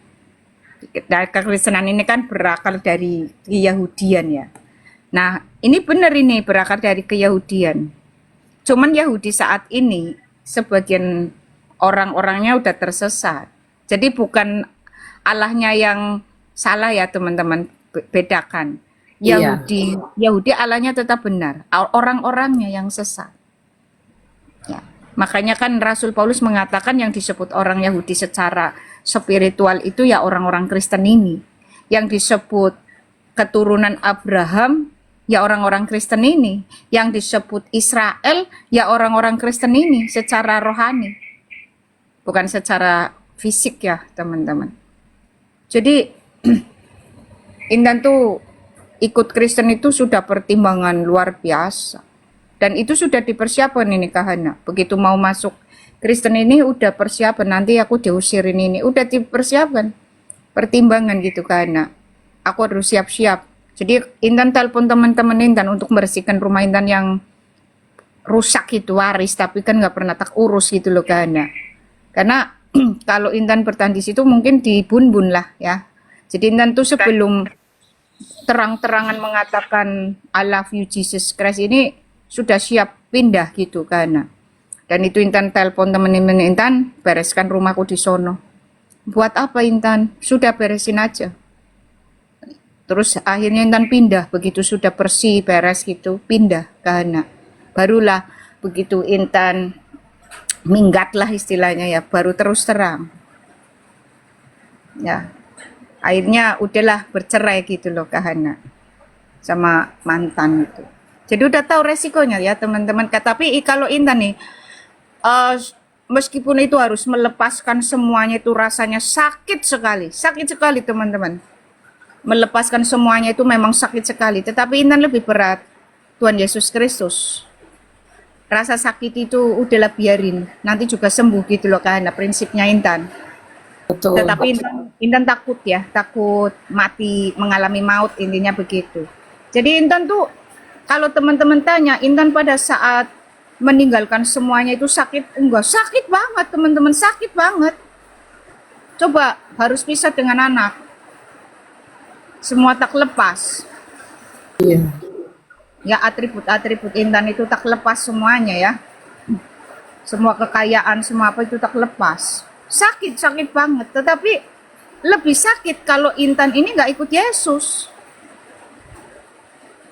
Speaker 2: Kekristenan ini kan berakar dari Keyahudian ya. Nah, ini benar ini berakar dari Keyahudian. Cuman Yahudi saat ini sebagian orang-orangnya udah tersesat. Jadi bukan Allahnya yang salah ya teman-teman, bedakan. Yahudi Allahnya tetap benar, orang-orangnya yang sesat. Ya. Makanya kan Rasul Paulus mengatakan yang disebut orang Yahudi secara spiritual itu ya orang-orang Kristen ini. Yang disebut keturunan Abraham ya orang-orang Kristen ini. Yang disebut Israel ya orang-orang Kristen ini secara rohani. Bukan secara fisik ya teman-teman. Jadi Intan tuh ikut Kristen itu sudah pertimbangan luar biasa. Dan itu sudah dipersiapkan ini Kahana. Begitu mau masuk Kristen ini udah persiapan. Nanti aku diusirin ini. Udah dipersiapkan. Pertimbangan gitu Kahana. Aku harus siap-siap. Jadi Intan telepon teman-teman Intan untuk membersihkan rumah Intan yang rusak itu, waris. Tapi kan gak pernah tak urus gitu loh Kahana. Karena kalau Intan bertahan di situ mungkin dibun-bun lah ya. Jadi Intan tuh sebelum terang-terangan mengatakan I love you Jesus Christ ini sudah siap pindah gitu kan. Dan itu Intan telepon temen-temen Intan, bereskan rumahku di sono. Buat apa Intan? Sudah beresin aja. Terus akhirnya Intan pindah, begitu sudah bersih, beres gitu, pindah ke Hana. Barulah begitu Intan minggat lah istilahnya ya, baru terus terang. Ya, akhirnya udahlah bercerai gitu loh ke Hana sama mantan itu. Jadi udah tahu resikonya ya teman-teman. Tapi kalau Intan nih, meskipun itu harus melepaskan semuanya itu rasanya sakit sekali teman-teman. Melepaskan semuanya itu memang sakit sekali, tetapi Intan lebih berat Tuhan Yesus Kristus. Rasa sakit itu udahlah biarin, nanti juga sembuh gitu loh kan, prinsipnya Intan.
Speaker 6: Betul.
Speaker 2: Tetapi Intan takut ya, takut mati, mengalami maut, intinya begitu. Jadi Intan tuh, kalau teman-teman tanya, Intan pada saat meninggalkan semuanya itu sakit? Enggak, sakit banget teman-teman, sakit banget. Coba harus pisah dengan anak. Semua tak lepas.
Speaker 6: Iya.
Speaker 2: Ya atribut-atribut Intan itu tak lepas semuanya ya. Semua kekayaan, semua apa itu tak lepas. Sakit banget. Tetapi lebih sakit kalau Intan ini nggak ikut Yesus.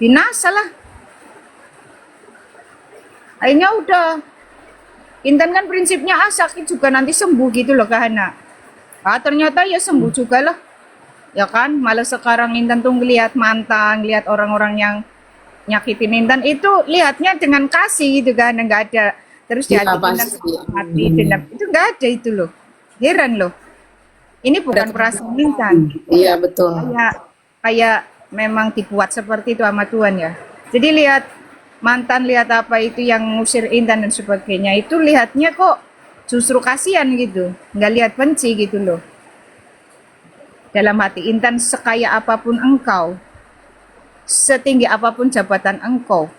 Speaker 2: Binasa lah. Akhirnya udah. Intan kan prinsipnya sakit juga nanti sembuh gitu loh Kak Hana. Ternyata ya sembuh juga lah. Ya kan, malah sekarang Intan tuh ngelihat mantan, lihat orang-orang yang nyakitin Intan itu lihatnya dengan kasih gitu kan, nggak ada terus di
Speaker 6: Iya,
Speaker 2: hati Intan
Speaker 6: pasti.
Speaker 2: hati dendam itu nggak ada itu loh. Heran loh, ini bukan perasaan Intan,
Speaker 6: Iya, betul.
Speaker 2: kayak memang dibuat seperti itu sama Tuhan ya. Jadi lihat mantan, lihat apa itu yang ngusir Intan dan sebagainya, itu lihatnya kok justru kasihan gitu, nggak lihat benci gitu loh. Dalam hati Intan, sekaya apapun engkau, setinggi apapun jabatan engkau,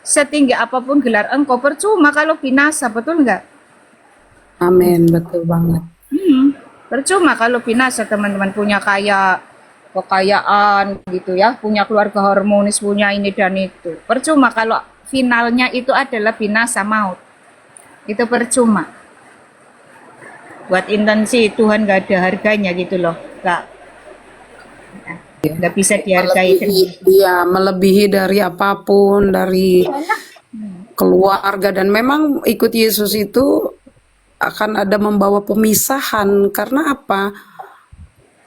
Speaker 2: setinggi apapun gelar engkau, percuma kalau binasa, betul nggak?
Speaker 6: Amin, betul banget.
Speaker 2: Percuma kalau binasa teman-teman, punya kekayaan gitu ya, punya keluarga harmonis, punya ini dan itu. Percuma kalau finalnya itu adalah binasa, maut. Itu percuma. Buat Intan sih Tuhan nggak ada harganya gitu loh, nggak bisa dihargai.
Speaker 6: Melebihi dari apapun, dari keluarga. Dan memang ikut Yesus itu akan ada membawa pemisahan. Karena apa?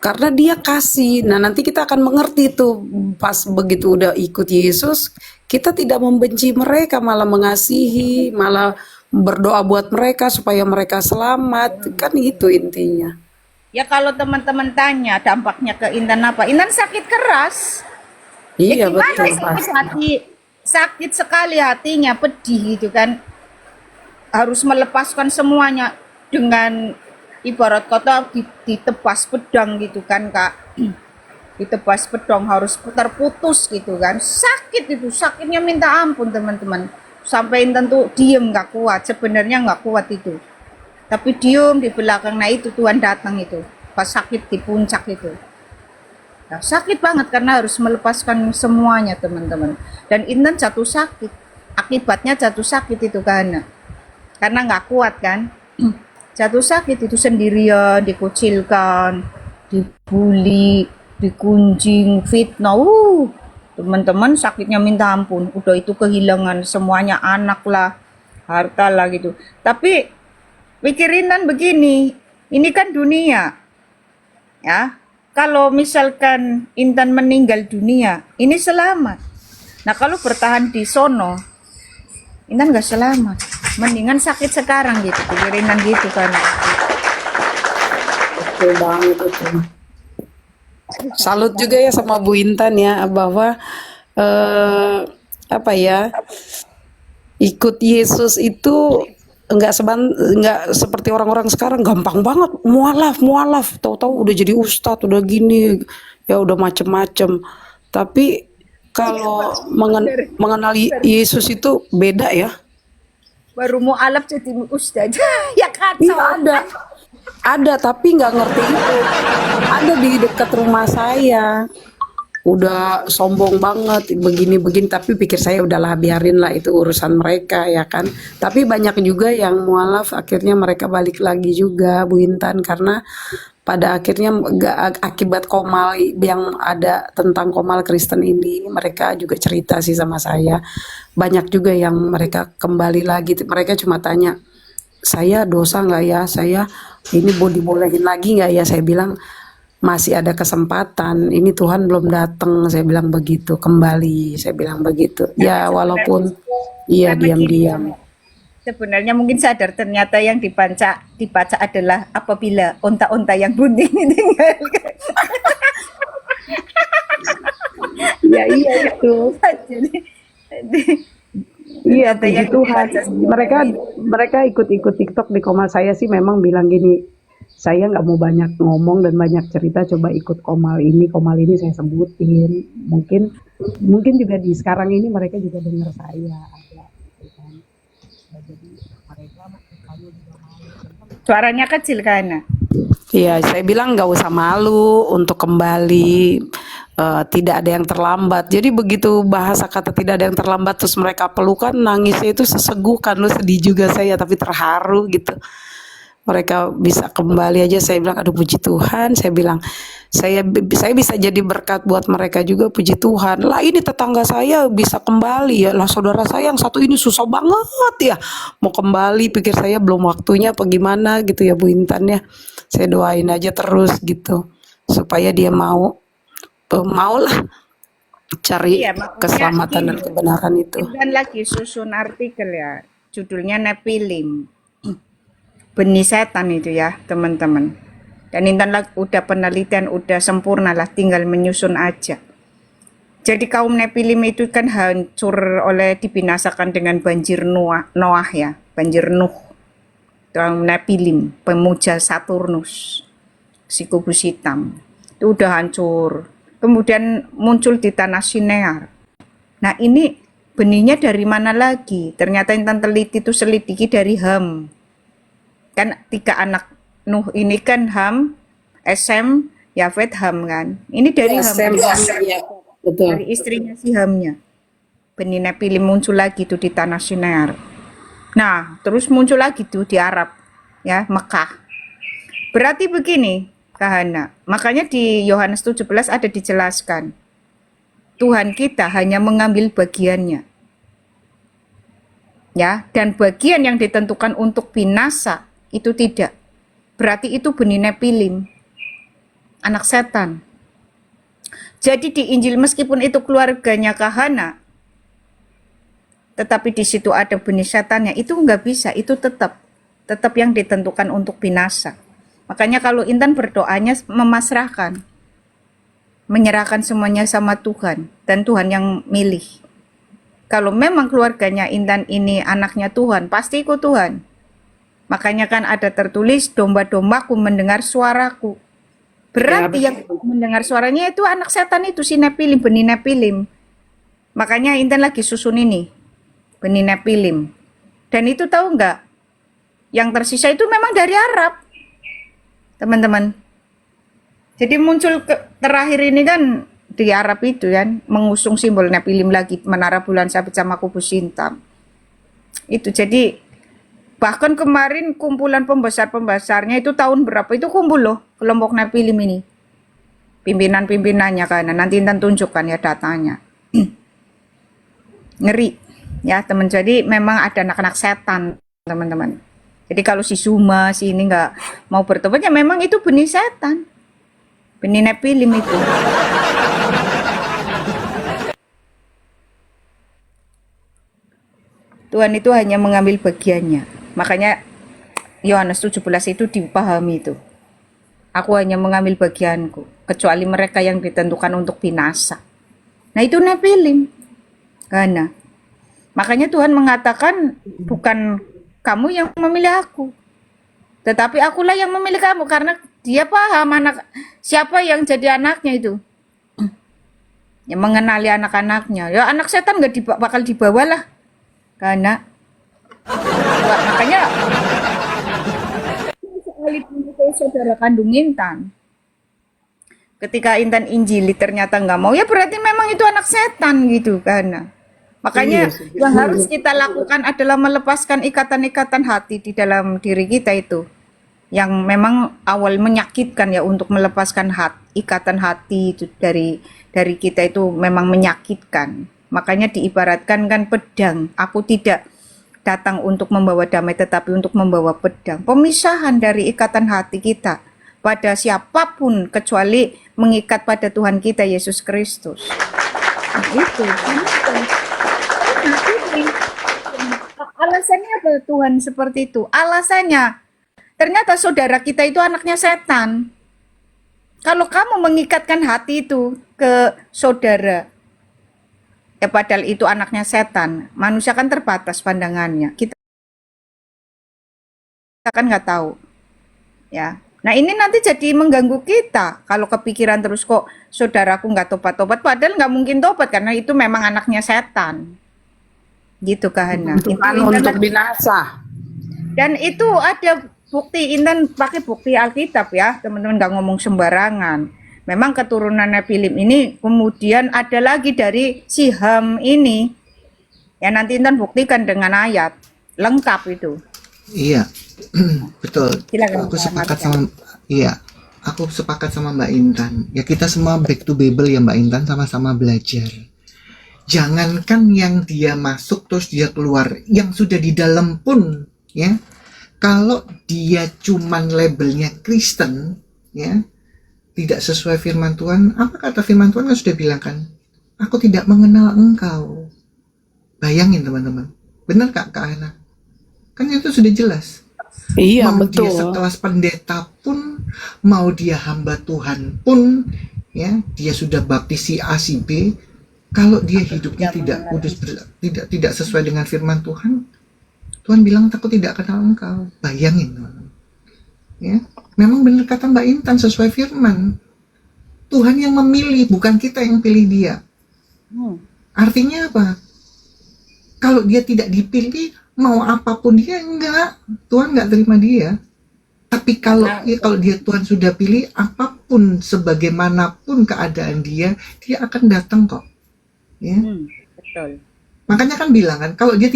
Speaker 6: Karena dia kasih. Nah, nanti kita akan mengerti tuh pas begitu udah ikut Yesus, kita tidak membenci mereka, malah mengasihi, malah berdoa buat mereka supaya mereka selamat. Kan itu intinya.
Speaker 2: Ya kalau teman-teman tanya dampaknya ke Intan apa? Intan sakit keras.
Speaker 6: Iya,
Speaker 2: Gimana
Speaker 6: betul
Speaker 2: sakit
Speaker 6: pasti.
Speaker 2: hati, sakit sekali hatinya, pedih gitu kan. Harus melepaskan semuanya dengan ibarat kata ditebas pedang gitu kan Kak. Ditebas pedang harus terputus gitu kan. Sakit itu, sakitnya minta ampun teman-teman. Sampai Intan tuh diem nggak kuat, sebenarnya nggak kuat itu. Tapi diem di belakang, nah itu Tuhan datang itu. Pas sakit di puncak itu. Nah, sakit banget karena harus melepaskan semuanya teman-teman. Dan Intan jatuh sakit. Akibatnya jatuh sakit itu karena nggak kuat kan. Jatuh sakit itu sendirian, dikucilkan, dibully, digunjing, fitnah. Teman-teman sakitnya minta ampun. Udah itu kehilangan semuanya, anak lah, harta lah gitu. Tapi pikirin kan begini, ini kan dunia. Ya, kalau misalkan Intan meninggal dunia, ini selamat. Nah, kalau bertahan di sono, Intan nggak selamat. Mendingan sakit sekarang gitu, pikirin gitu kan.
Speaker 6: Betul banget itu. Salut juga ya sama Bu Intan ya, bahwa apa ya, ikut Yesus itu enggak seperti orang-orang sekarang gampang banget, mualaf, tahu-tahu udah jadi ustadz, udah gini, ya udah macem-macem. Tapi kalau mengenali Yesus itu beda ya.
Speaker 2: Baru mau alaf jadi ustaz. Ya kacau.
Speaker 6: Iya ada tapi nggak ngerti itu. Ada di dekat rumah saya. udah sombong banget begini-begini, tapi pikir saya udahlah biarin lah itu urusan mereka ya kan. Tapi banyak juga yang mualaf akhirnya mereka balik lagi juga Bu Intan, karena pada akhirnya akibat komal yang ada tentang komal Kristen ini, mereka juga cerita sih sama saya. Banyak juga yang mereka kembali lagi, mereka cuma tanya, saya dosa nggak ya, saya ini mau dibolehin lagi nggak ya. Saya bilang masih ada kesempatan, ini Tuhan belum datang, saya bilang begitu, kembali, saya bilang begitu ya, walaupun iya
Speaker 2: Karena
Speaker 6: diam-diam.
Speaker 2: sebenarnya mungkin sadar ternyata yang dibaca adalah apabila onta-onta yang bunting ditinggalkan.
Speaker 6: Ya iya itu.
Speaker 2: Jadi
Speaker 6: Iya,
Speaker 2: ternyata
Speaker 6: puji
Speaker 2: yang
Speaker 6: Tuhan.
Speaker 2: dibaca
Speaker 6: Mereka ikut-ikut TikTok di Komal. Saya sih memang bilang gini, saya nggak mau banyak ngomong dan banyak cerita, coba ikut Komal ini saya sebutin. Mungkin juga di sekarang ini mereka juga dengar saya ada, gitu kan. Ya, jadi mereka kalau juga mau.
Speaker 2: suaranya kecil karena.
Speaker 6: Iya, saya bilang nggak usah malu untuk kembali. Tidak ada yang terlambat. Jadi begitu bahasa kata tidak ada yang terlambat, terus mereka pelukan, nangisnya itu sesegukan, lu sedih juga saya, tapi terharu gitu. Mereka bisa kembali aja, saya bilang aduh puji Tuhan, saya bilang saya bisa jadi berkat buat mereka juga, puji Tuhan. Lah ini tetangga saya bisa kembali ya, lah saudara saya yang satu ini susah banget ya mau kembali, pikir saya belum waktunya apa gimana gitu ya Bu Intan ya. Saya doain aja terus gitu supaya dia maulah cari
Speaker 2: Iya, maksudnya
Speaker 6: keselamatan
Speaker 2: gini,
Speaker 6: dan kebenaran itu.
Speaker 2: dan lagi susun artikel ya, judulnya Nepilim, benih setan itu ya teman-teman. Dan Intan udah penelitian udah sempurna lah, tinggal menyusun aja. Jadi kaum Nepilim itu kan hancur dibinasakan dengan banjir Noah ya, banjir Nuh. Kaum Nepilim, pemuja Saturnus, si kubus hitam, itu udah hancur. Kemudian muncul di tanah Sinear. Nah ini benihnya dari mana lagi? Ternyata Intan teliti itu selidiki dari Ham. Kan 3 anak Nuh ini kan Ham, Sem, Yafet, Ham kan. Ini dari Ham,
Speaker 6: Ya, betul.
Speaker 2: dari istrinya si Hamnya. Benih Nepilim muncul lagi tuh di tanah Sinear. Nah, terus muncul lagi tuh di Arab, ya, Mekah. Berarti begini, Kahana. Makanya di Yohanes 17 ada dijelaskan. Tuhan kita hanya mengambil bagiannya. Ya, dan bagian yang ditentukan untuk binasa itu tidak. Berarti itu benih Nepilim, anak setan. Jadi di Injil meskipun itu keluarganya Kahana, tetapi di situ ada benih setannya, itu nggak bisa, itu tetap yang ditentukan untuk binasa. Makanya kalau Intan berdoanya memasrahkan, menyerahkan semuanya sama Tuhan, dan Tuhan yang milih. Kalau memang keluarganya Intan ini anaknya Tuhan, pasti ikut Tuhan. Makanya kan ada tertulis, domba-dombaku mendengar suaraku. Berarti
Speaker 6: Ya,
Speaker 2: yang mendengar suaranya itu anak setan itu, si Nepilim, benih Nepilim. Makanya Intan lagi susun ini, benih Nepilim. Dan itu tahu nggak? Yang tersisa itu memang dari Arab, teman-teman. Jadi muncul terakhir ini kan di Arab itu kan, mengusung simbol Nepilim lagi, menara bulan sabit sama kubus hitam. Itu jadi bahkan kemarin kumpulan pembesar-pembesarnya itu tahun berapa itu kumpul loh, kelompok Nepilim ini. Pimpinan-pimpinannya kan, nanti Intan tunjukkan ya datanya. Ngeri ya teman. Jadi memang ada anak-anak setan teman-teman. Jadi kalau si Suma si ini nggak mau bertobat ya memang itu benih setan, benih Nepilim itu. Tuhan itu hanya mengambil bagiannya. Makanya Yohanes 17 itu dipahami itu. Aku hanya mengambil bagianku, kecuali mereka yang ditentukan untuk binasa. Nah itu Nepilim. Karena makanya Tuhan mengatakan bukan kamu yang memilih aku, tetapi akulah yang memilih kamu, karena dia paham siapa yang jadi anaknya itu. Yang mengenali anak-anaknya. Ya anak setan bakal dibawa lah. Karena makanya sekalipun itu saudara kandung Intan, ketika Intan injili ternyata nggak mau, ya berarti memang itu anak setan gitu kan. Makanya yang harus kita lakukan adalah melepaskan ikatan-ikatan hati di dalam diri kita itu, yang memang awal menyakitkan ya, untuk melepaskan ikatan hati itu dari kita itu memang menyakitkan. Makanya diibaratkan kan pedang. Aku tidak datang untuk membawa damai, tetapi untuk membawa pedang. Pemisahan dari ikatan hati kita pada siapapun kecuali mengikat pada Tuhan kita Yesus Kristus. Nah, itu. Nah, ini. Alasannya apa Tuhan seperti itu? Alasannya ternyata saudara kita itu anaknya setan. Kalau kamu mengikatkan hati itu ke saudara, ya padahal itu anaknya setan. Manusia kan terbatas pandangannya. Kita kan nggak tahu. Ya. Nah ini nanti jadi mengganggu kita. Kalau kepikiran terus kok saudaraku nggak tobat-tobat, padahal nggak mungkin tobat karena itu memang anaknya setan. Gitu Kahana.
Speaker 6: Tuhan untuk binasa.
Speaker 2: Dan itu ada bukti, Intan pakai bukti Alkitab ya, teman-teman, nggak ngomong sembarangan. Memang keturunannya Philip ini kemudian ada lagi dari si Ham ini. Ya nanti Intan buktikan dengan ayat lengkap itu.
Speaker 1: Iya, betul.
Speaker 2: Silakan,
Speaker 1: Aku
Speaker 2: Pak
Speaker 1: sepakat
Speaker 2: Marcel.
Speaker 1: aku sepakat sama Mbak Intan. Ya kita semua back to Bible ya Mbak Intan, sama-sama belajar. Jangankan yang dia masuk terus dia keluar, yang sudah di dalam pun ya. Kalau dia cuman labelnya Kristen, ya, tidak sesuai firman Tuhan, apa kata firman Tuhan kan sudah bilang kan, aku tidak mengenal engkau. Bayangin teman-teman, benar Kak Ana? Kan itu sudah jelas.
Speaker 6: Iya,
Speaker 1: Mau
Speaker 6: betul.
Speaker 1: dia sekelas pendeta pun, mau dia hamba Tuhan pun, ya, dia sudah baptis si A si B, kalau dia hidupnya tidak kudus, tidak sesuai dengan firman Tuhan, Tuhan bilang aku tidak kenal engkau. Bayangin teman-teman. Ya, memang benar kata Mbak Intan, sesuai firman. Tuhan yang memilih, bukan kita yang pilih dia. Artinya apa? Kalau dia tidak dipilih, mau apapun dia enggak. Tuhan enggak terima dia. Tapi kalau dia Tuhan sudah pilih, apapun sebagaimanapun keadaan dia akan datang kok. Ya.
Speaker 2: Betul.
Speaker 1: Makanya kan bilang kan, kalau dia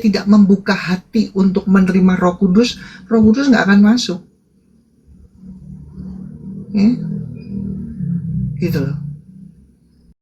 Speaker 1: tidak membuka hati untuk menerima Roh Kudus nggak akan masuk. Ya? Gitu loh.